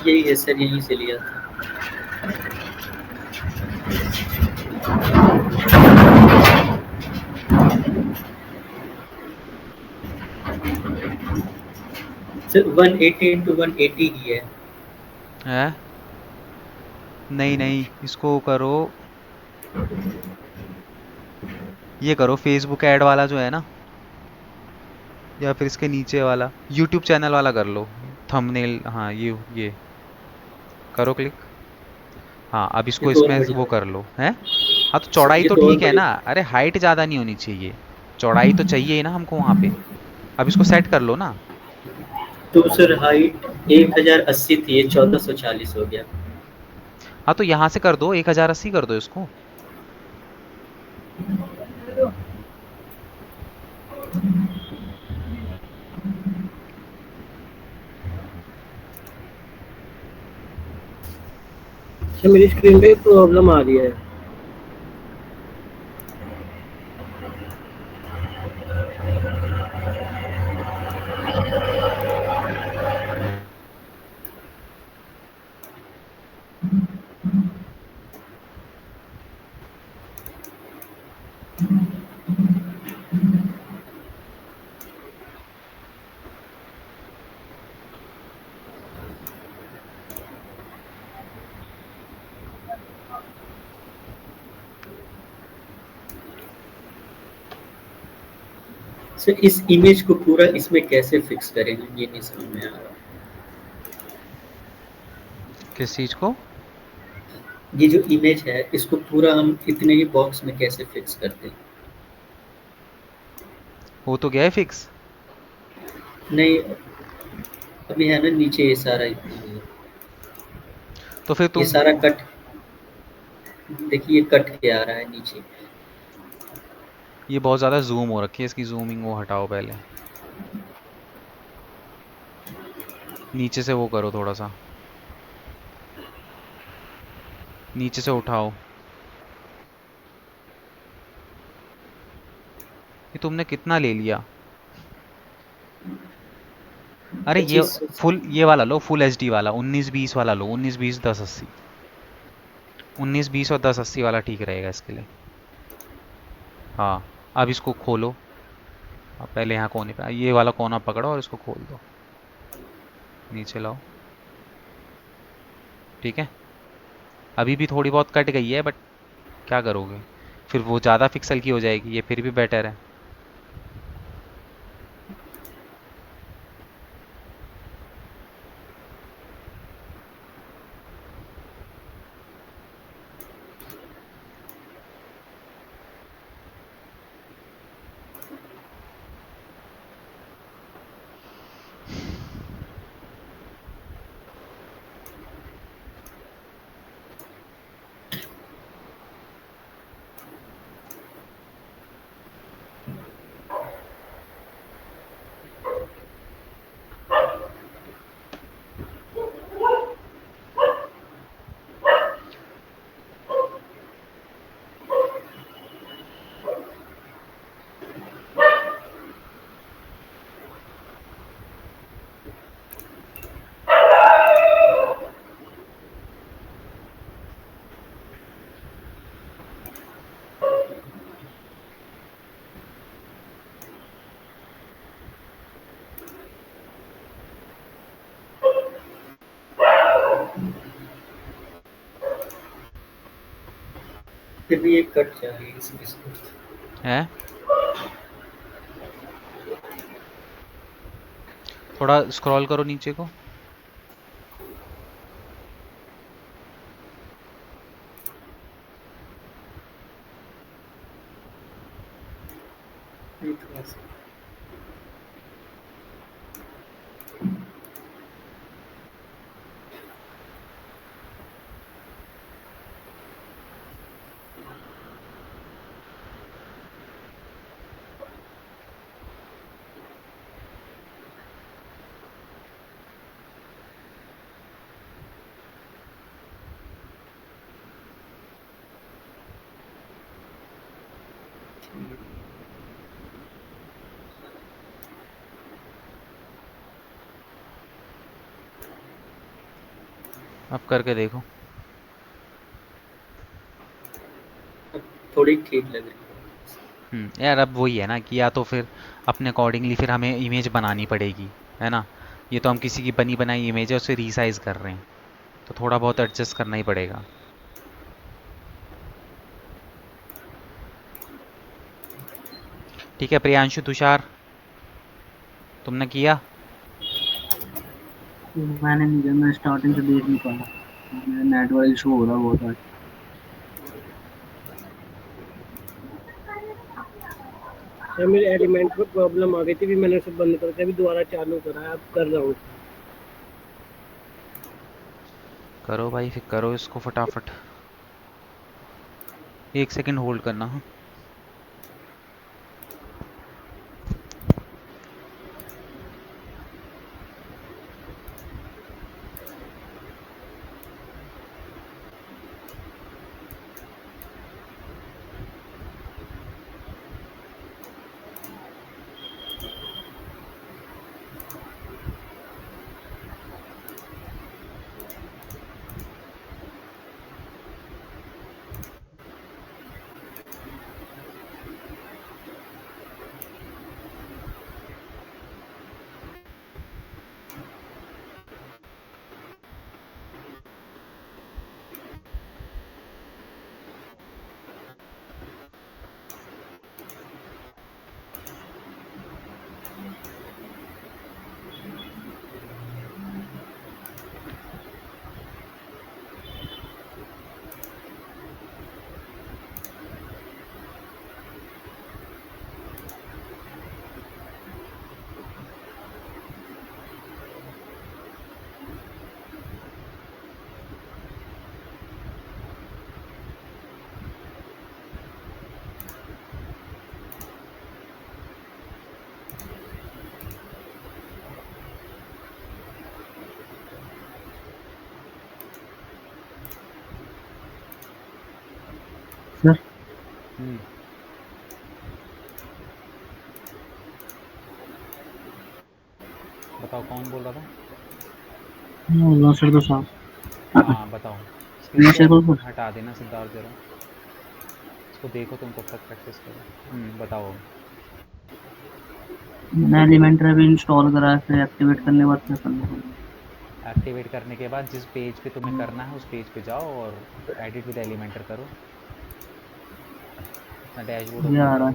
यही है सर, यहीं से लिया था। सर 180 into 180 ही है। है नहीं नहीं, इसको करो, ये करो फेसबुक ऐड वाला जो है ना, या फिर इसके नीचे वाला यूट्यूब चैनल वाला कर लो थंबनेल। हाँ ये करो क्लिक। हाँ अब ये इसको तो और इसमें वो बढ़िया कर लो है। हाँ तो सर, चौड़ाई ये तो तो और ठीक है ना, बढ़िया। अरे हाइट ज़्यादा नहीं होनी चाहिए, चौड़ाई तो चाहिए ही ना हमको वहाँ पे। अब इसको सेट कर लो ना। तो सर हाइट 1080 थी, ये 1440 हो गया। हाँ तो यहाँ से कर दो 1080 कर दो इसको। अच्छा मेरी स्क्रीन पे प्रॉब्लम आ रही है। सर इस इमेज को पूरा इसमें कैसे फिक्स करेंगे, ये नहीं समझ में आ रहा। किस चीज़ को? ये जो इमेज है इसको पूरा हम इतने ही बॉक्स में कैसे फिक्स करते हैं? हो तो गया है फिक्स। नहीं, अभी है ना नीचे ये सारा इतना ही है। तो फिर ये तुम, सारा कट, देखिए ये कट के आ रहा है नीचे। ये बहुत ज़्यादा जूम हो रखी है, इसकी जूमिंग वो हटाओ पहले, नीचे से वो करो थोड़ा सा, नीचे से उठाओ। ये तुमने कितना ले लिया? अरे ये 2500। फुल, ये वाला लो, फुल एचडी वाला 1920 वाला लो, 1920 1080, 1920 और 1080 वाला ठीक रहेगा इसके लिए। हाँ अब इसको खोलो, अब पहले यहाँ कोने पे ये वाला कोना पकड़ो और इसको खोल दो, नीचे लाओ। ठीक है, अभी भी थोड़ी बहुत कट गई है बट क्या करोगे, फिर वो ज़्यादा पिक्सल की हो जाएगी, ये फिर भी बेटर है। फिर भी ये कट जा रही है इसमें है। थोड़ा स्क्रॉल करो नीचे को। थोड़ा सा अब करके देखो। थोड़ी ठीक लग रही है। यार अब वही है ना कि या तो फिर अपने अकॉर्डिंगली फिर हमें इमेज बनानी पड़ेगी, है ना। ये तो हम किसी की बनी बनाई इमेज है उसे रीसाइज कर रहे हैं, तो थोड़ा बहुत एडजस्ट करना ही पड़ेगा। ठीक है प्रियांशु, तुषार, तुमने किया? मैंने नहीं किया, मैं स्टार्टिंग से देख नहीं पाया, मेरा नेटवर्क इशू हो रहा है बहुत आज। सर मेरे एलिमेंट में प्रॉब्लम आ गई थी, भी मैंने उसे बंद करके अभी दोबारा चालू करा है, अब कर रहा हूँ। करो भाई, फिर करो इसको फटाफट। 1 सेकंड होल्ड करना। हाँ सर बताओ कौन बोल रहा था? सर तो साहब, हाँ बताओ। स्क्रीन नशे शेयर को हटा देना सिद्धार्थ जरा, इसको देखो, तुम कब तक प्रैक्टिस करो। बताओ। मैंने एलिमेंटर अभी इंस्टॉल करा है, फिर एक्टिवेट करने के बाद क्या करना है? एक्टिवेट करने के बाद जिस पेज पे तुम्हें करना है उस पेज पे जाओ और एडिट विद एलिमेंटर करो, अपना डैशबोर्ड ये ओपन आ रहा करो। है।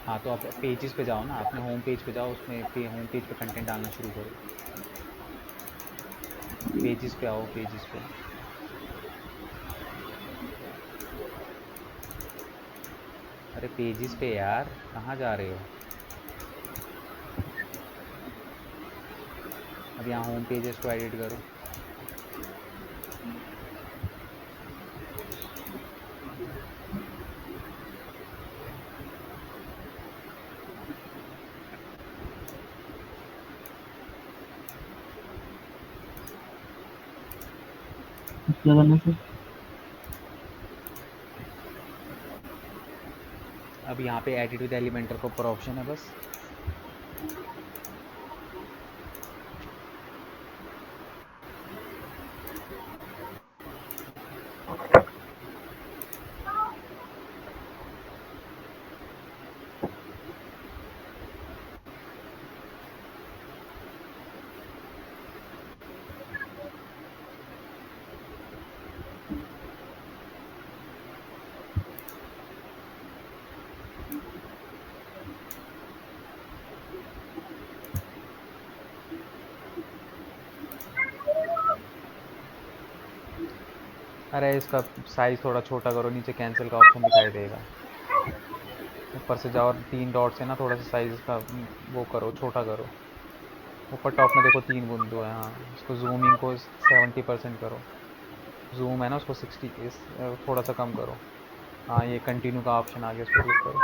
हाँ तो आप पेजेस पे जाओ ना, अपने होम पेज पे जाओ, उसमें होम पेज पे कंटेंट डालना शुरू करो। पेजेस पे आओ, पेजेस पे। अरे पेजेस पे यार, कहाँ जा रहे हो? अब यहाँ होम पेजेस को एडिट करो। क्या करना है सर? अब यहाँ पे एडिट विद एलिमेंटर का ऊपर ऑप्शन है बस। अरे इसका साइज़ थोड़ा छोटा करो, नीचे कैंसिल का ऑप्शन दिखाई देगा, ऊपर से जाओ और 3 डॉट से ना थोड़ा सा साइज़ इसका वो करो, छोटा करो। ऊपर टॉप में देखो 3 बिंदु है, हाँ इसको जूमिंग को 70% करो, जूम है ना उसको 60 थोड़ा सा कम करो। हाँ ये कंटिन्यू का ऑप्शन आ गया, उस पर क्लिक करो।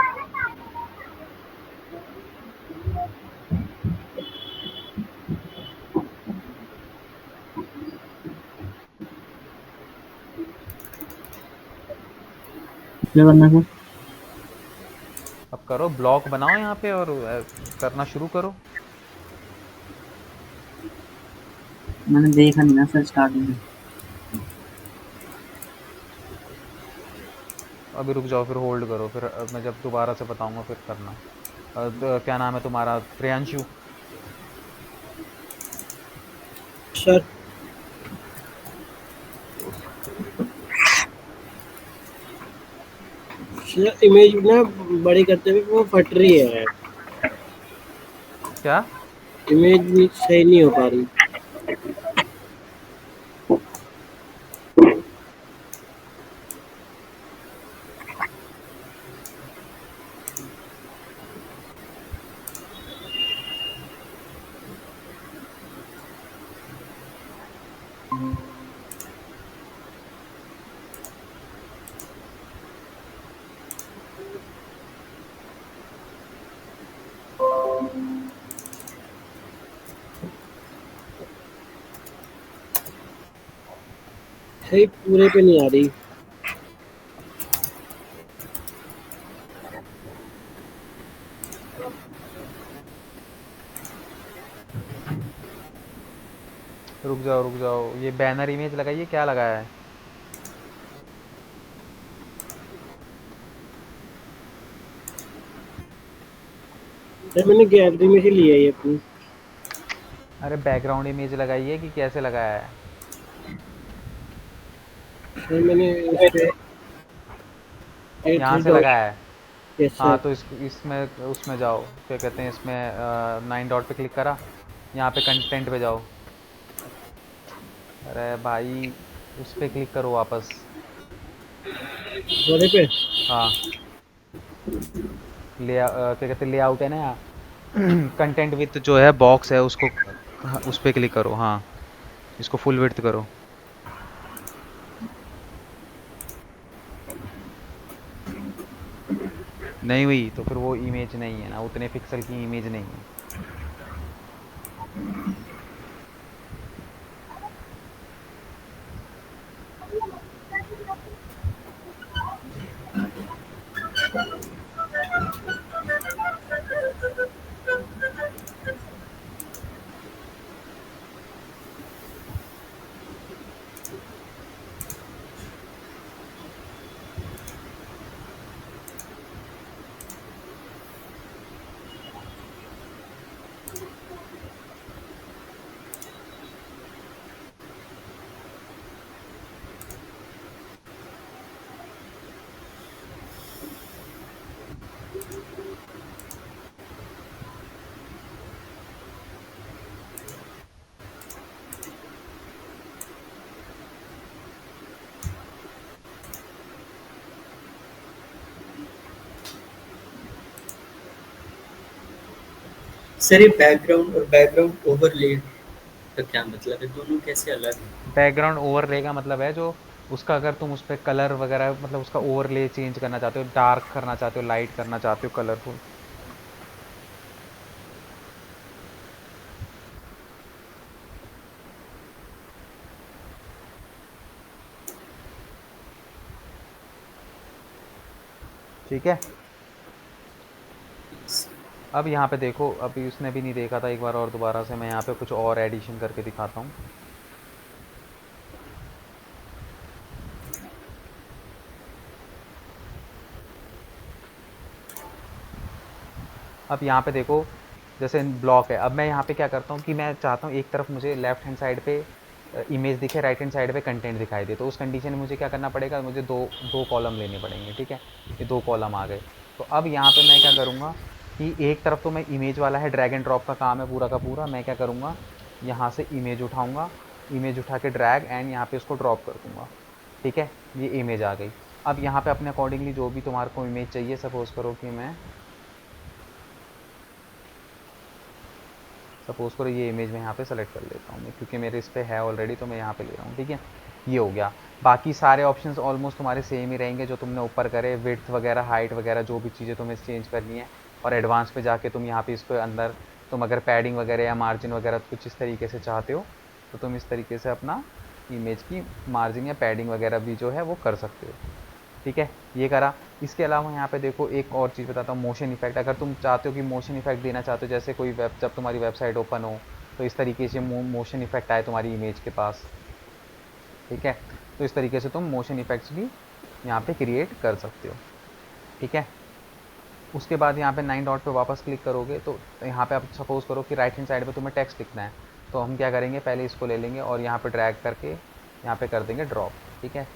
क्या करना है? अब करो ब्लॉक बनाओ यहाँ पे और करना शुरू करो। मैंने देखा नहीं ना सर स्टार्टिंग में। अभी रुक जाओ, फिर होल्ड करो, फिर मैं जब दोबारा से बताऊंगा फिर करना। क्या नाम है तुम्हारा? प्रियांशु। सर इमेज ना बड़ी करते हुए वो फट रही है, क्या? इमेज सही नहीं हो पा रही। सही पूरे पे नहीं आ रही। रुक जाओ, ये बैनर इमेज लगाइए, क्या लगाया है? सर मैंने गैलरी में से लिया है ये अपनी। अरे बैकग्राउंड इमेज लगाइए कि कैसे लगाया है? सर मैंने इस पे यहाँ थ्री से डॉट। लगाया है? यस हाँ सर। तो इसमें उसमें जाओ, क्या कहते हैं इसमें 9 डॉट पे क्लिक करा, यहाँ पे कंटेंट पे जाओ। अरे भाई उस पे क्लिक करो वापस। बड़े पे। हाँ क्या कहते हैं लेआउट है ना यहाँ कंटेंट विथ जो है बॉक्स है उसको, उस पे क्लिक करो। हाँ इसको फुल विड्थ करो। नहीं हुई तो फिर वो इमेज नहीं है ना, उतने पिक्सल की इमेज नहीं है। सर ये बैकग्राउंड और बैकग्राउंड ओवरले का क्या मतलब है? दोनों कैसे अलग हैं? बैकग्राउंड ओवरले का मतलब है जो उसका, अगर तुम उस पर कलर वगैरह मतलब उसका ओवरले चेंज करना चाहते हो, डार्क करना चाहते हो, लाइट करना चाहते हो, कलरफुल। ठीक है। अब यहाँ पे देखो, अभी उसने भी नहीं देखा था, एक बार और दोबारा से मैं यहाँ पे कुछ और एडिशन करके दिखाता हूँ। अब यहाँ पे देखो जैसे ब्लॉक है, अब मैं यहाँ पे क्या करता हूँ कि मैं चाहता हूँ एक तरफ मुझे लेफ्ट हैंड साइड पे इमेज दिखे, राइट हैंड साइड पे कंटेंट दिखाई दे, तो उस कंडीशन में मुझे क्या करना पड़ेगा, मुझे दो कॉलम लेने पड़ेंगे। ठीक है, ये 2 कॉलम आ गए। तो अब यहाँ पे मैं क्या करूँगा कि एक तरफ तो मैं इमेज वाला है, ड्रैग एंड ड्रॉप का काम है पूरा का पूरा। मैं क्या करूँगा, यहाँ से इमेज उठाऊँगा, इमेज उठा के ड्रैग एंड यहाँ पे उसको ड्रॉप कर दूँगा। ठीक है, ये इमेज आ गई। अब यहाँ पे अपने अकॉर्डिंगली जो भी तुम्हारे को इमेज चाहिए, सपोज़ करो कि सपोज़ करो ये इमेज मैं यहाँ पे सेलेक्ट कर लेता हूँ, क्योंकि मेरे इस पे है ऑलरेडी, तो मैं यहाँ पे ले रहा हूँ। ठीक है, ये हो गया। बाकी सारे ऑप्शंस ऑलमोस्ट तुम्हारे सेम ही रहेंगे जो तुमने ऊपर करे, विड्थ वगैरह, हाइट वगैरह, जो भी चीज़ें तुम्हें चेंज करनी है। और एडवांस पे जाके तुम यहाँ पे इसको अंदर तुम अगर पैडिंग वगैरह या मार्जिन वगैरह कुछ इस तरीके से चाहते हो तो तुम इस तरीके से अपना इमेज की मार्जिन या पैडिंग वगैरह भी जो है वो कर सकते हो। ठीक है, ये करा। इसके अलावा यहाँ पे देखो एक और चीज़ बताता हूँ, मोशन इफेक्ट। अगर तुम चाहते हो कि मोशन इफेक्ट देना चाहते हो, जैसे कोई जब तुम्हारी वेबसाइट ओपन हो तो इस तरीके से मोशन इफेक्ट आए तुम्हारी इमेज के पास। ठीक है, तो इस तरीके से तुम मोशन इफेक्ट्स भी यहाँ पे क्रिएट कर सकते हो। ठीक है, उसके बाद यहाँ पे 9 डॉट पे वापस क्लिक करोगे तो यहाँ पे आप सपोज़ करो कि राइट हैंड साइड पे तुम्हें टेक्स्ट लिखना है, तो हम क्या करेंगे, पहले इसको ले लेंगे और यहाँ पे ड्रैग करके यहाँ पे कर देंगे ड्रॉप। ठीक है,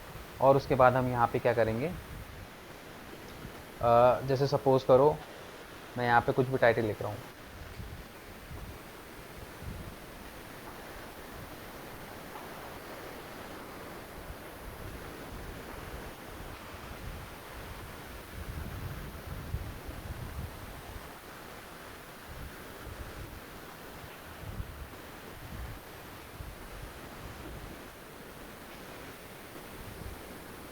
और उसके बाद हम यहाँ पे क्या करेंगे, जैसे सपोज़ करो मैं यहाँ पे कुछ भी टाइटल लिख रहा हूँ,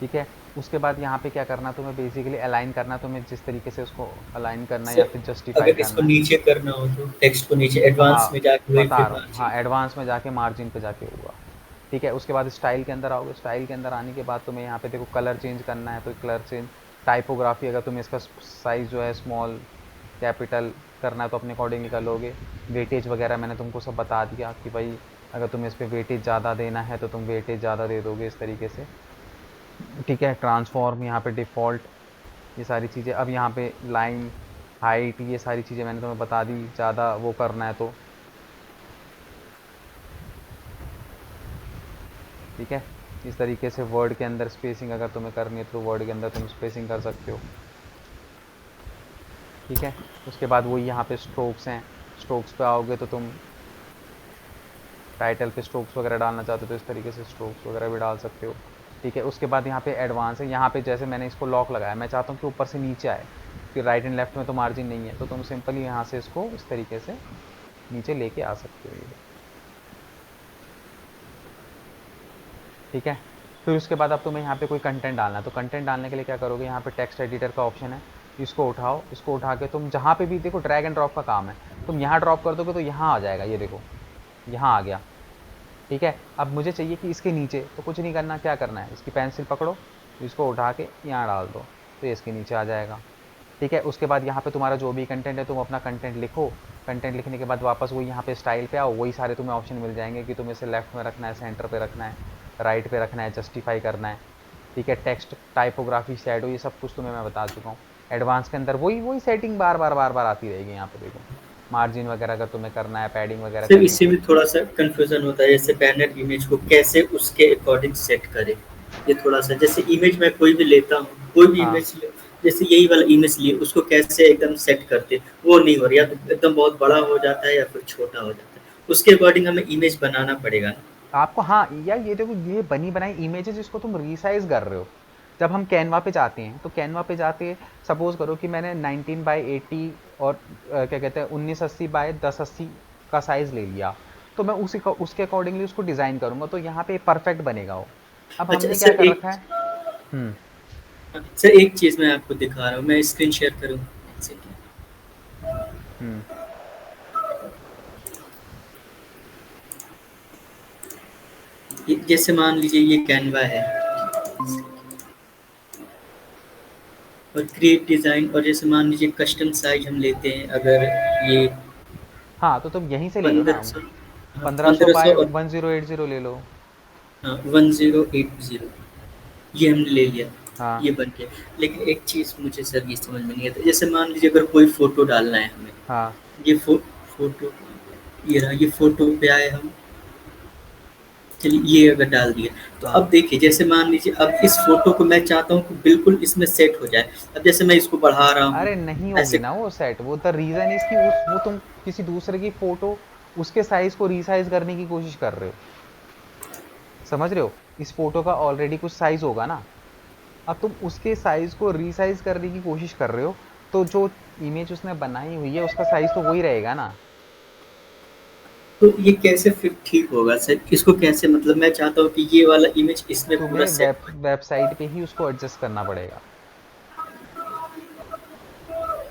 ठीक है। उसके बाद यहाँ पे क्या करना, तुम्हें बेसिकली अलाइन करना, तुम्हें जिस तरीके से उसको अलाइन करना है या फिर जस्टिफाई अगर इसको करना है। नीचे करना हो तो टेक्स्ट को नीचे एडवांस हाँ में जाके वही बता फिर रहा हूँ, हाँ मार्जिन। एडवांस में जाके मार्जिन पे जाके होगा। ठीक है, उसके बाद स्टाइल के अंदर आओगे। स्टाइल के अंदर आने के बाद तुम्हें यहाँ पे देखो कलर चेंज करना है तो कलर चेंज, टाइपोग्राफी अगर तुम्हें इसका साइज़ जो है स्मॉल कैपिटल करना है तो अपने अकॉर्डिंगली कर लोगे। वेटेज वगैरह मैंने तुमको सब बता दिया कि भाई अगर तुम्हें इस पर वेटेज ज़्यादा देना है तो तुम वेटेज ज़्यादा दे दोगे इस तरीके से। ठीक है, ट्रांसफॉर्म यहाँ पे डिफ़ॉल्ट, ये सारी चीज़ें। अब यहाँ पे लाइन, हाइट, ये सारी चीज़ें मैंने तुम्हें बता दी, ज़्यादा वो करना है तो। ठीक है, इस तरीके से वर्ड के अंदर स्पेसिंग अगर तुम्हें करनी है तो वर्ड के अंदर तुम स्पेसिंग कर सकते हो। ठीक है, उसके बाद वही यहाँ पे स्ट्रोक्स हैं, स्ट्रोक्स पे आओगे तो तुम टाइटल पे स्ट्रोक्स वगैरह डालना चाहते हो तो इस तरीके से स्ट्रोक्स वगैरह भी डाल सकते हो। ठीक है, उसके बाद यहाँ पे एडवांस है। यहाँ पे जैसे मैंने इसको लॉक लगाया, मैं चाहता हूँ कि ऊपर से नीचे आए, फिर राइट एंड लेफ्ट में तो मार्जिन नहीं है, तो तुम सिंपली यहाँ से इसको इस तरीके से नीचे लेके आ सकते हो ये। ठीक है, फिर उसके बाद अब तुम्हें यहाँ पे कोई कंटेंट डालना है तो कंटेंट डालने के लिए क्या करोगे, यहाँ पे टेक्स्ट एडिटर का ऑप्शन है, इसको उठाओ, इसको उठा के तुम जहाँ पे भी देखो ड्रैग एंड ड्रॉप का काम है, तुम यहाँ ड्रॉप कर दोगे तो यहाँ आ जाएगा, ये देखो यहाँ आ गया। ठीक है, अब मुझे चाहिए कि इसके नीचे, तो कुछ नहीं करना, क्या करना है, इसकी पेंसिल पकड़ो, इसको उठा के यहाँ डाल दो तो ये इसके नीचे आ जाएगा। ठीक है, उसके बाद यहाँ पे तुम्हारा जो भी कंटेंट है तुम अपना कंटेंट लिखो। कंटेंट लिखने के बाद वापस वही यहाँ पे स्टाइल पे आओ, वही सारे तुम्हें ऑप्शन मिल जाएंगे कि तुम्हें इसे लेफ्ट में रखना है, सेंटर पे रखना है, राइट पे रखना है, जस्टिफाई करना है। ठीक है, टेक्स्ट, टाइपोग्राफी, शैडो, ये सब कुछ तुम्हें मैं बता चुका हूँ। एडवांस के अंदर वही सेटिंग बार बार आती रहेगी। यहाँ पे देखो मार्जिन वगैरह अगर तुम्हें करना है, पैडिंग वगैरह सिर्फ करनी इससे है। भी थोड़ा सा कंफ्यूजन होता है, जैसे बैनर इमेज को कैसे उसके अकॉर्डिंग सेट करें, ये थोड़ा सा, जैसे इमेज मैं कोई भी लेता हूँ, कोई भी हाँ इमेज, जैसे यही वाला इमेज लिए उसको कैसे एकदम सेट करते, वो नहीं हो रहा, या तो एकदम बहुत बड़ा हो जाता है या फिर छोटा हो जाता है, उसके अकॉर्डिंग हमें इमेज बनाना पड़ेगा ना। आपको, हाँ यार ये देखो ये बनी बनाई इमेजेस, इसको तुम रीसाइज कर रहे हो। जब हम कैनवा पे जाते हैं तो कैनवा पे जाते सपोज करो कि मैंने 19/80 और क्या कहते हैं 1980/1080 का साइज़ ले लिया, तो मैं उसके अकॉर्डिंगली उसको डिज़ाइन करूँगा तो यहाँ पे परफेक्ट बनेगा वो। अब अच्छा हमने क्या सर, कर एक रखा है। सर एक चीज मैं आपको दिखा रहा हूँ, मैं स्क्रीन शेयर करूँ। जैसे मान लीजिए ये कैनवा है और क्रिएट डिजाइन, और जैसे मान लीजिए कस्टम साइज हम लेते हैं, अगर ये हाँ तो तुम यहीं से ले लो ना, 1500, 1500 1500 बाय और 1080 ले लो। 1080 ये हमने ले लिया, हाँ ये बन गया। लेकिन एक चीज़ मुझे सर ये समझ में नहीं आता, जैसे मान लीजिए अगर कोई फोटो डालना है हमें, हाँ ये फोटो, ये रहा, ये फोटो पे आए हम, चलिए ये अगर डाल दिया तो हाँ अब देखिए, जैसे मान लीजिए अब इस फोटो को मैं चाहता हूँ कि बिल्कुल इसमें सेट हो जाए, अब जैसे मैं इसको बढ़ा रहा हूँ अरे नहीं होगी ऐसे। ना वो सेट, वो द रीज़न इज कि वो तुम किसी दूसरे की फ़ोटो उसके साइज़ को रीसाइज करने की कोशिश कर रहे हो, समझ रहे हो। इस फोटो का ऑलरेडी कुछ साइज होगा ना, अब तुम उसके साइज को रीसाइज करने की कोशिश कर रहे हो, तो जो इमेज उसने बनाई हुई है उसका साइज तो वही रहेगा ना। तो ये कैसे फिर ठीक होगा सर? इसको कैसे, मतलब मैं चाहता हूँ कि ये वाला इमेज इसमें पूरा तुम्हें सेट हो। वेबसाइट पे ही उसको एडजस्ट करना पड़ेगा,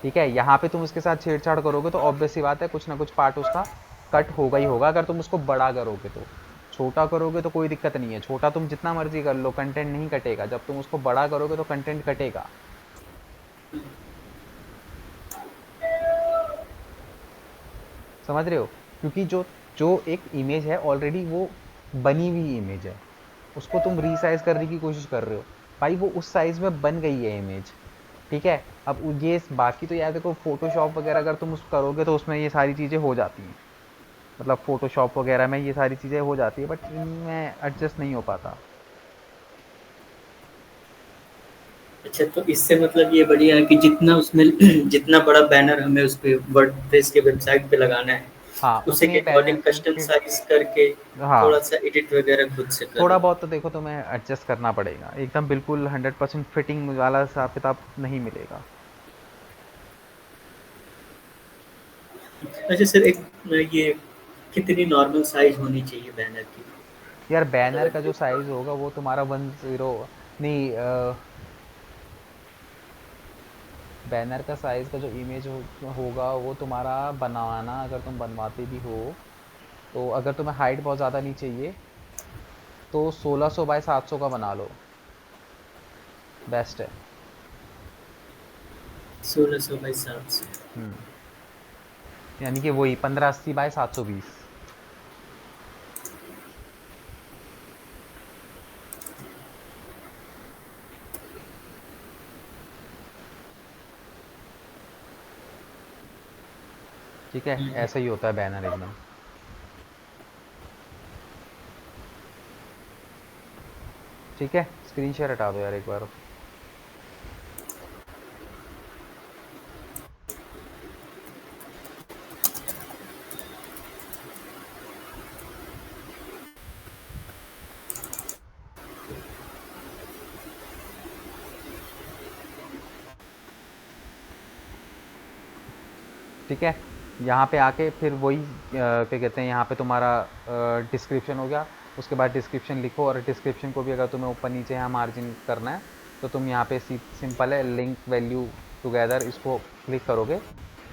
ठीक है। यहाँ पे तुम उसके साथ छेड़छाड़ करोगे तो ऑब्वियस सी बात है कुछ ना कुछ पार्ट उसका कट होगा ही होगा। अगर तुम उसको बड़ा करोगे तो, छोटा करोगे तो कोई दिक्कत नहीं है, छोटा तुम जितना मर्जी कर लो कंटेंट नहीं कटेगा। जब तुम उसको बड़ा करोगे तो कंटेंट कटेगा। समझ रहे हो? क्योंकि जो जो एक इमेज है ऑलरेडी वो बनी हुई इमेज है, उसको तुम रीसाइज करने की कोशिश कर रहे हो, भाई वो उस साइज में बन गई है इमेज, ठीक है। अब ये बाकी तो यार देखो फोटोशॉप वगैरह अगर तुम उस करोगे तो उसमें ये सारी चीज़ें हो जाती हैं, मतलब फोटोशॉप वगैरह में ये सारी चीज़ें हो जाती है, बट इनमें एडजस्ट नहीं हो पाता। अच्छा, तो इससे मतलब ये बढ़िया है कि जितना उसमें जितना बड़ा बैनर हमें उस पे वर्डप्रेस के वेबसाइट पे लगाना है, हाँ उसी के उतनी अकॉर्डिंग बैनर कस्टम साइज करके हाँ, थोड़ा सा एडिट वगैरह खुद से थोड़ा करो। बहुत तो देखो तुम्हें एडजस्ट करना पड़ेगा, एकदम बिल्कुल 100% फिटिंग वाला हिसाब किताब नहीं मिलेगा। अच्छा सर, एक ये कितनी नॉर्मल साइज होनी चाहिए बैनर की? यार बैनर अगर का जो साइज होगा वो तुम्हारा 10 नहीं, बैनर का साइज का जो इमेज होगा वो तुम्हारा बनवाना, अगर तुम बनवाते भी हो तो अगर तुम्हें हाइट बहुत ज़्यादा नहीं चाहिए तो 1600 बाय 700 का बना लो, बेस्ट है। 1600 बाई 700। यानी कि वही 1580 बाय 720। ठीक है, ऐसा ही होता है बैनर एकदम। ठीक है, स्क्रीन शेयर हटा दो यार एक बार। ठीक है, यहाँ पे आके फिर वही क्या कहते हैं, यहाँ पे तुम्हारा डिस्क्रिप्शन हो गया। उसके बाद डिस्क्रिप्शन लिखो, और डिस्क्रिप्शन को भी अगर तुम्हें ऊपर नीचे यहाँ मार्जिन करना है तो तुम यहाँ पे सिंपल है लिंक वैल्यू टुगेदर, इसको क्लिक करोगे।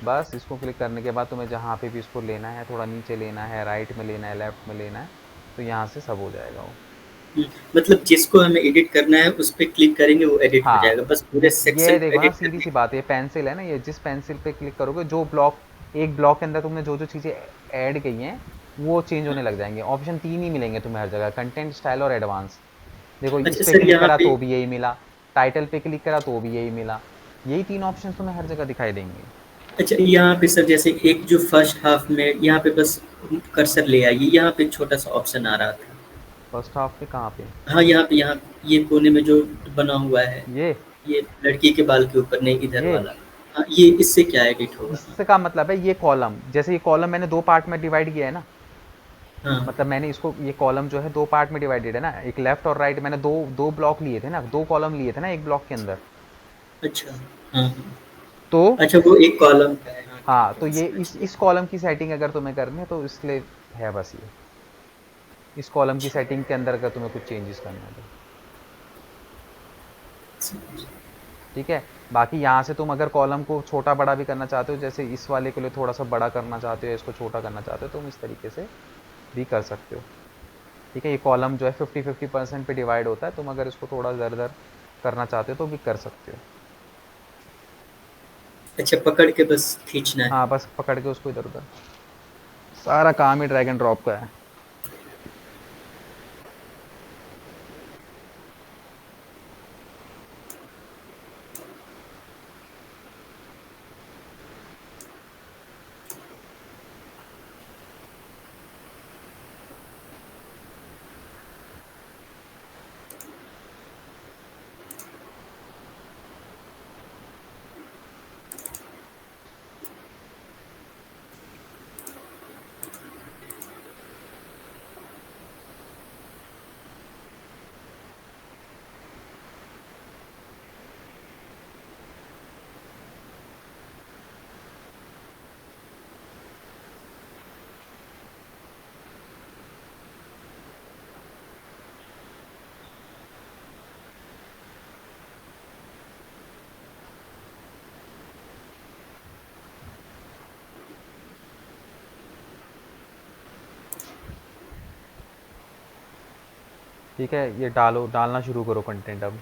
बस इसको क्लिक करने के बाद तुम्हें जहाँ पे भी इसको लेना है, थोड़ा नीचे लेना है, राइट में लेना है, लेफ्ट में लेना है, तो यहाँ से सब हो जाएगा वो। मतलब जिसको हमें एडिट करना है उस पर क्लिक करेंगे वो एडिट हो हाँ, जाएगा, बस पूरे सेक्शन ये को देखो ना एडिट सीधी करने सी के बात है, ये पेंसिल है ना, ये जिस पेंसिल पे क्लिक करोगे जो ब्लॉक, एक ब्लॉक के अंदर तुमने जो जो चीज़ें ऐड की हैं वो चेंज होने लग जाएंगे। ऑप्शन 3 ही मिलेंगे तुम्हें हर जगह, कंटेंट, स्टाइल और एडवांस। देखो लिए। इस अच्छा पे सर, क्लिक यहाँ करा पे तो भी यही मिला, टाइटल पे क्लिक करा तो भी यही मिला, यही 3 ऑप्शन तुम्हें हर जगह दिखाई देंगे। अच्छा, यहाँ पे सर जैसे एक जो फर्स्ट हाफ में यहाँ पे बस कर्सर ले आइए, यहाँ पे छोटा सा ऑप्शन आ रहा था। फर्स्ट हाफ पे कहाँ पे? हाँ, यहाँ ये कोने में जो बना हुआ है, ये ये लड़की के बाल के ऊपर, नहीं इधर ये वाला। हाँ, ये इससे क्या एडिट होगा? हाँ। इससे का मतलब है ये कॉलम, जैसे ये कॉलम मैंने 2 पार्ट में डिवाइड किया है ना, हाँ। मतलब मैंने इसको, ये कॉलम जो है 2 पार्ट में डिवाइडेड है ना, एक लेफ्ट और राइट, मैंने दो दो ब्लॉक लिए थे ना, 2 कॉलम लिए थे ना एक ब्लॉक के अंदर। अच्छा। हाँ हाँ। तो अच्छा, वो एक कॉलम का है, हाँ हाँ, ठीक तो है, ये समझ इस गया। कॉलम की सेटिंग अगर तुम्हें करनी है तो इसलिए है बस ये, इस कॉलम की अच्छा, सेटिंग के अंदर अगर तुम्हें कुछ चेंजेस करना है तो। समझ गया। ठीक है, बाकी यहाँ से तुम अगर कॉलम को छोटा बड़ा भी करना चाहते हो, जैसे इस वाले के लिए थोड़ा सा बड़ा करना चाहते हो, इसको छोटा करना चाहते हो, तुम इस तरीके से भी कर सकते हो। ठीक है, ये कॉलम जो है 50-50% पे डिवाइड होता है, तुम अगर इसको थोड़ा इधर उधर करना चाहते हो तो भी कर सकते हो। अच्छा, पकड़ के बस खींचना है। हाँ, बस पकड़ के उसको इधर उधर, सारा काम ही ड्रैग एंड ड्रॉप का है। ठीक है, ये डालना शुरू करो कंटेंट अब।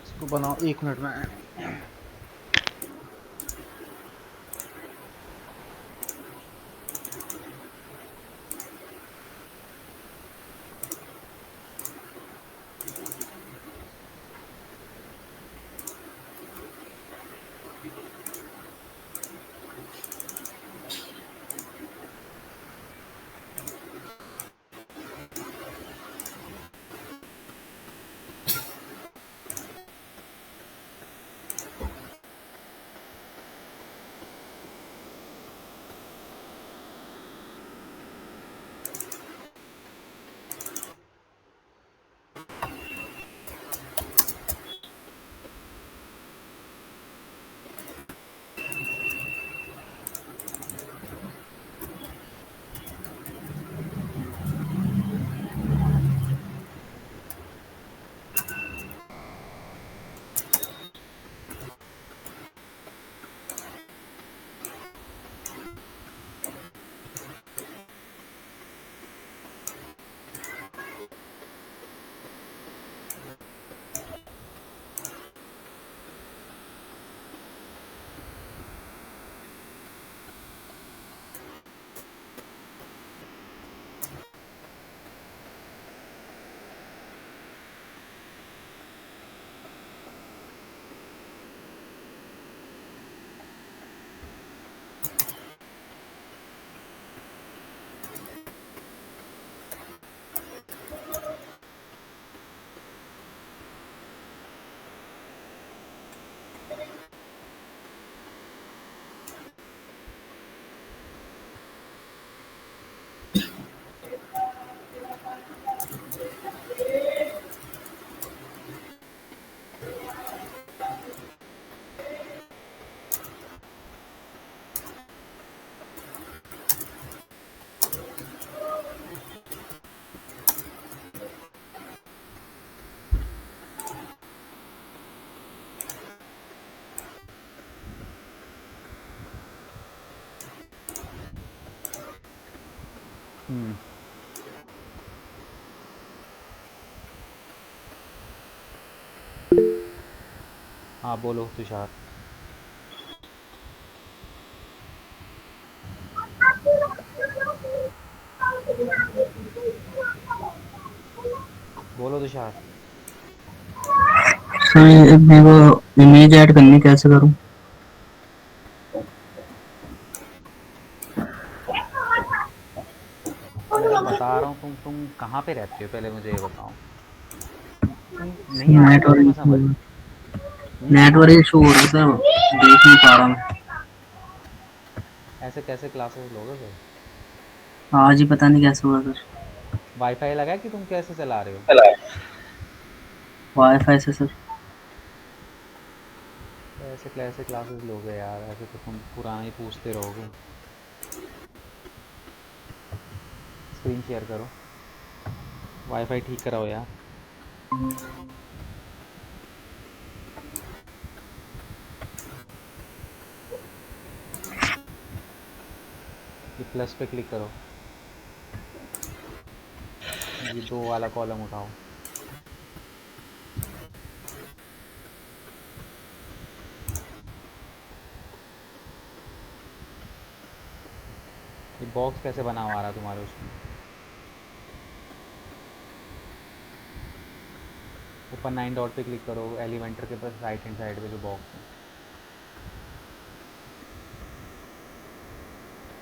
इसको बनाओ 1 मिनट में। हाँ बोलो तुषार। बोलो तुषार। सर ये मेरे को इमेज ऐड करनी कैसे करूँ? मैं तो बता रहा हूँ, तुम कहाँ पे रहते हो पहले मुझे ये बताओ। तुम नहीं आ रहा तुम्हें समझ। नेटवर्क इशू हो रहा था, देख नहीं पा रहा मैं। ऐसे कैसे क्लासेस लोगे फिर? आज ही पता नहीं कैसे हुआ सर। वाईफाई लगा है कि तुम कैसे चला रहे हो? वाईफाई से सर। ऐसे क्लासेस लोगे यार, ऐसे तो तुम पुराना ही पूछते रहोगे। स्क्रीन शेयर करो, वाईफाई ठीक कराओ यार। ये प्लस पे क्लिक करो, ये 2 वाला कॉलम उठाओ। ये बॉक्स कैसे बना हुआ आ रहा तुम्हारे उसमें? ऊपर 9 डॉट पे क्लिक करो, एलिमेंटर के पास राइट हैंड साइड पे जो बॉक्स है।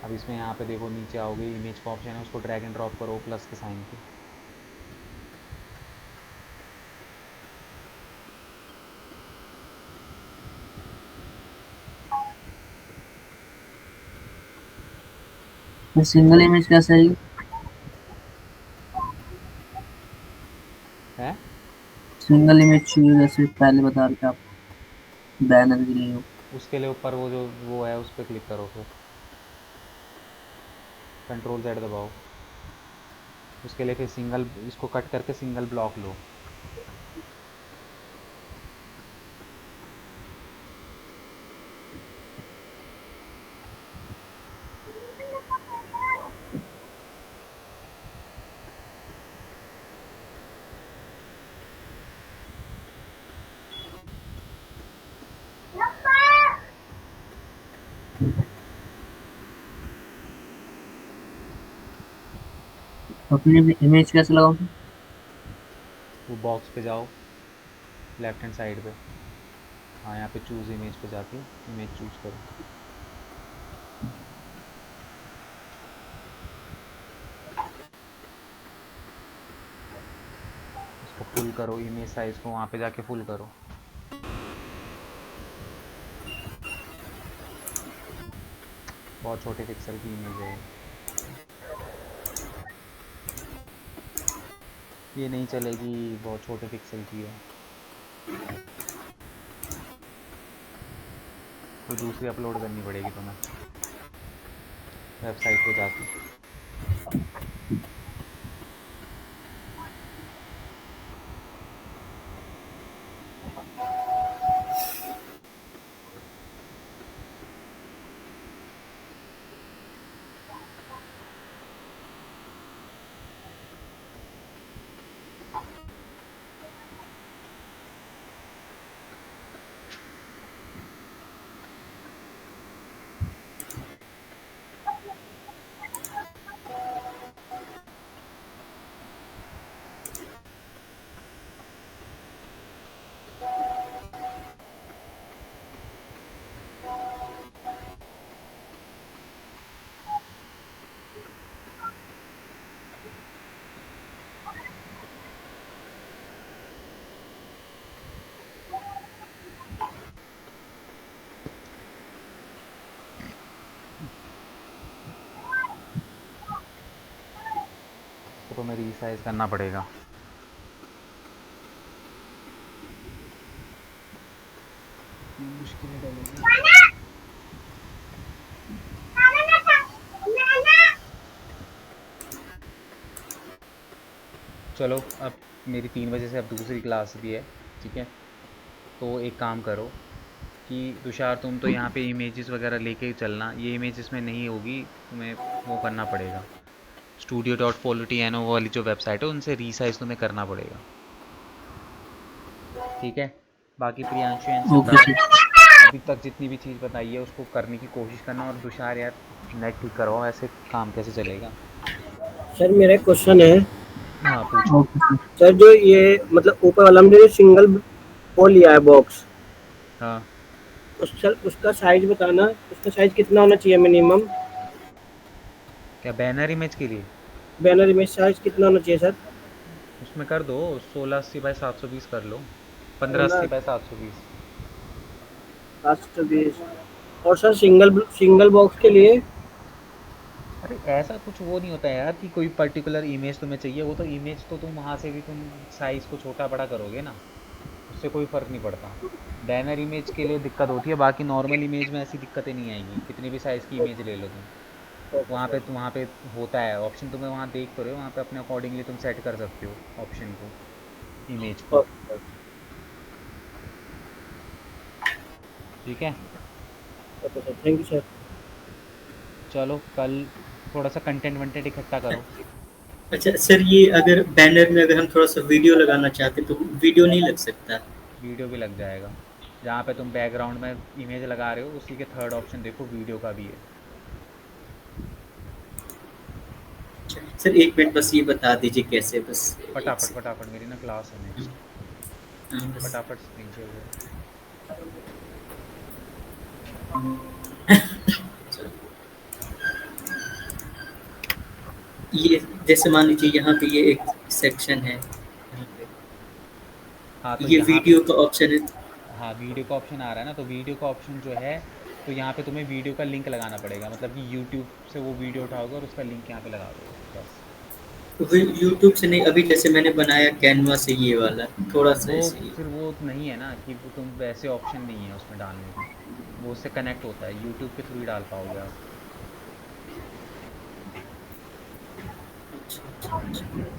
अब इसमें यहाँ पे देखो, नीचे आओगे, इमेज का ऑप्शन है, उसको ड्रैग एंड ड्रॉप करो प्लस के साइन पे। सिंगल इमेज कैसा है? सिंगल इमेज चाहिए जैसे पहले बता रहे थे आप, बैनर के लिए। उसके लिए ऊपर वो जो वो है उस पर क्लिक करो, फिर कंट्रोल Z दबाओ। उसके लिए फिर सिंगल, इसको कट करके सिंगल ब्लॉक लो। अपनी इमेज कैसे लगाऊं? वो बॉक्स पे जाओ, लेफ्ट हैंड साइड पे, हाँ यहाँ पे चूज़ इमेज पे जाके इमेज चूज़ करो। इसको फुल करो, इमेज साइज़ को वहाँ पे जाके फुल करो। बहुत छोटे पिक्सल की इमेज है ये नहीं चलेगी, बहुत छोटे पिक्सल की है। कोई दूसरी अपलोड करनी पड़ेगी तुम्हें वेबसाइट पे जाके। तो मैं रीसाइज करना पड़ेगा। मुश्किल है। चलो अब मेरी 3 बजे से अब दूसरी क्लास भी है, ठीक है? तो एक काम करो कि तुषार तुम तो यहाँ पे इमेजेस वगैरह लेके चलना, ये इमेज इसमें नहीं होगी, तुम्हें वो करना पड़ेगा, studio.folutno वाली जो वेबसाइट है उनसे रीसाइज तुम्हें करना पड़ेगा, ठीक है? बाकी प्रियांशु अभी तक जितनी भी चीज़ बताई है उसको करने की कोशिश करना, और तुषार यार नेट ठीक करवाओ, ऐसे काम कैसे चलेगा? सर मेरा एक क्वेश्चन है। हाँ पूछो। सर जो ये मतलब ऊपर वाला हमने सिंगल वो लिया है बॉक्स, हाँ उसका साइज बताना, उसका साइज कितना होना चाहिए मिनिमम? क्या बैनर इमेज के लिए? बैनर इमेज साइज कितना होना चाहिए सर? उसमें कर दो 1680 बाई 720 कर लो, 1580 बाई 720। 720। और सर सिंगल बॉक्स के लिए? अरे ऐसा कुछ वो नहीं होता है यार कि कोई पर्टिकुलर इमेज तुम्हें चाहिए, वो तो इमेज तो तुम वहाँ से भी तुम साइज़ को छोटा बड़ा करोगे ना, उससे कोई फ़र्क नहीं पड़ता। बैनर इमेज के लिए दिक्कत होती है, बाकी नॉर्मल इमेज में ऐसी दिक्कतें नहीं आएगी, कितनी भी साइज़ की इमेज ले लो तुम। वहाँ पे होता है ऑप्शन, तुम्हें वहाँ देख तो रहे हो, वहाँ पे अपने अकॉर्डिंगली तुम सेट कर सकते हो ऑप्शन को, इमेज को। ठीक है, okay sir, thank you sir. चलो कल थोड़ा सा कंटेंट वंटेंट इकट्ठा करो। अच्छा सर, ये अगर बैनर में अगर हम थोड़ा सा वीडियो लगाना चाहते तो वीडियो नहीं लग सकता? वीडियो भी लग जाएगा, जहाँ पे तुम बैकग्राउंड में इमेज लगा रहे हो उसी के थर्ड ऑप्शन देखो, वीडियो का भी है। सर एक मिनट बस ये बता दीजिए कैसे, बस फटाफट फटाफट, मेरी ना क्लास है नेक्स्ट, बस। फटाफट स्क्रीन शेयर करो। ये जैसे मान लीजिए यहाँ पे ये एक सेक्शन है, हाँ तो ये यहाँ पे, वीडियो का ऑप्शन है। हाँ वीडियो का ऑप्शन आ रहा है ना, तो वीडियो का ऑप्शन जो है, तो यहाँ पे तुम्हें वीडियो का लिंक लगाना पड़ेगा, मतलब कि यूट्यूब से वो वीडियो उठाओगे और उसका लिंक यहाँ पे लगा दो बस। तो यूट्यूब से नहीं, अभी जैसे मैंने बनाया कैनवा से ये वाला, थोड़ा सा वो ऐसे ही। फिर वो नहीं है ना कि वो तुम वैसे ऑप्शन नहीं है उसमें डालने का, वो उससे कनेक्ट होता है, यूट्यूब के थ्रू ही डाल पाओगे आप।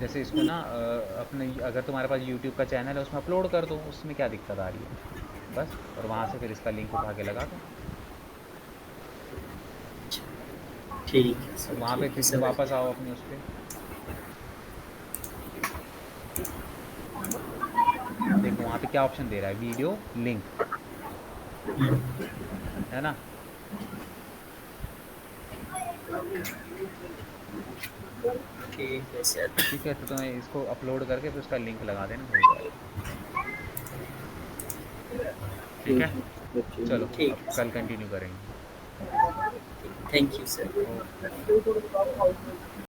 जैसे इसको ना अपने, अगर तुम्हारे पास यूट्यूब का चैनल है उसमें अपलोड कर दो, उसमें क्या दिक्कत आ रही है बस, और वहाँ से फिर इसका लिंक उठा के लगा दो। ठीक है सर, वहाँ पे ठीक है, फिर वापस आओ अपने उस पर, देखो वहाँ पे क्या ऑप्शन दे रहा है, वीडियो लिंक, है ना। ठीक है सर। ठीक है, तो तुम्हें इसको अपलोड करके फिर उसका लिंक लगा देना, हो जाएगा। ठीक है, चलो ठीक अब है कल सर, कंटिन्यू करेंगे। Thank you sir. ओके।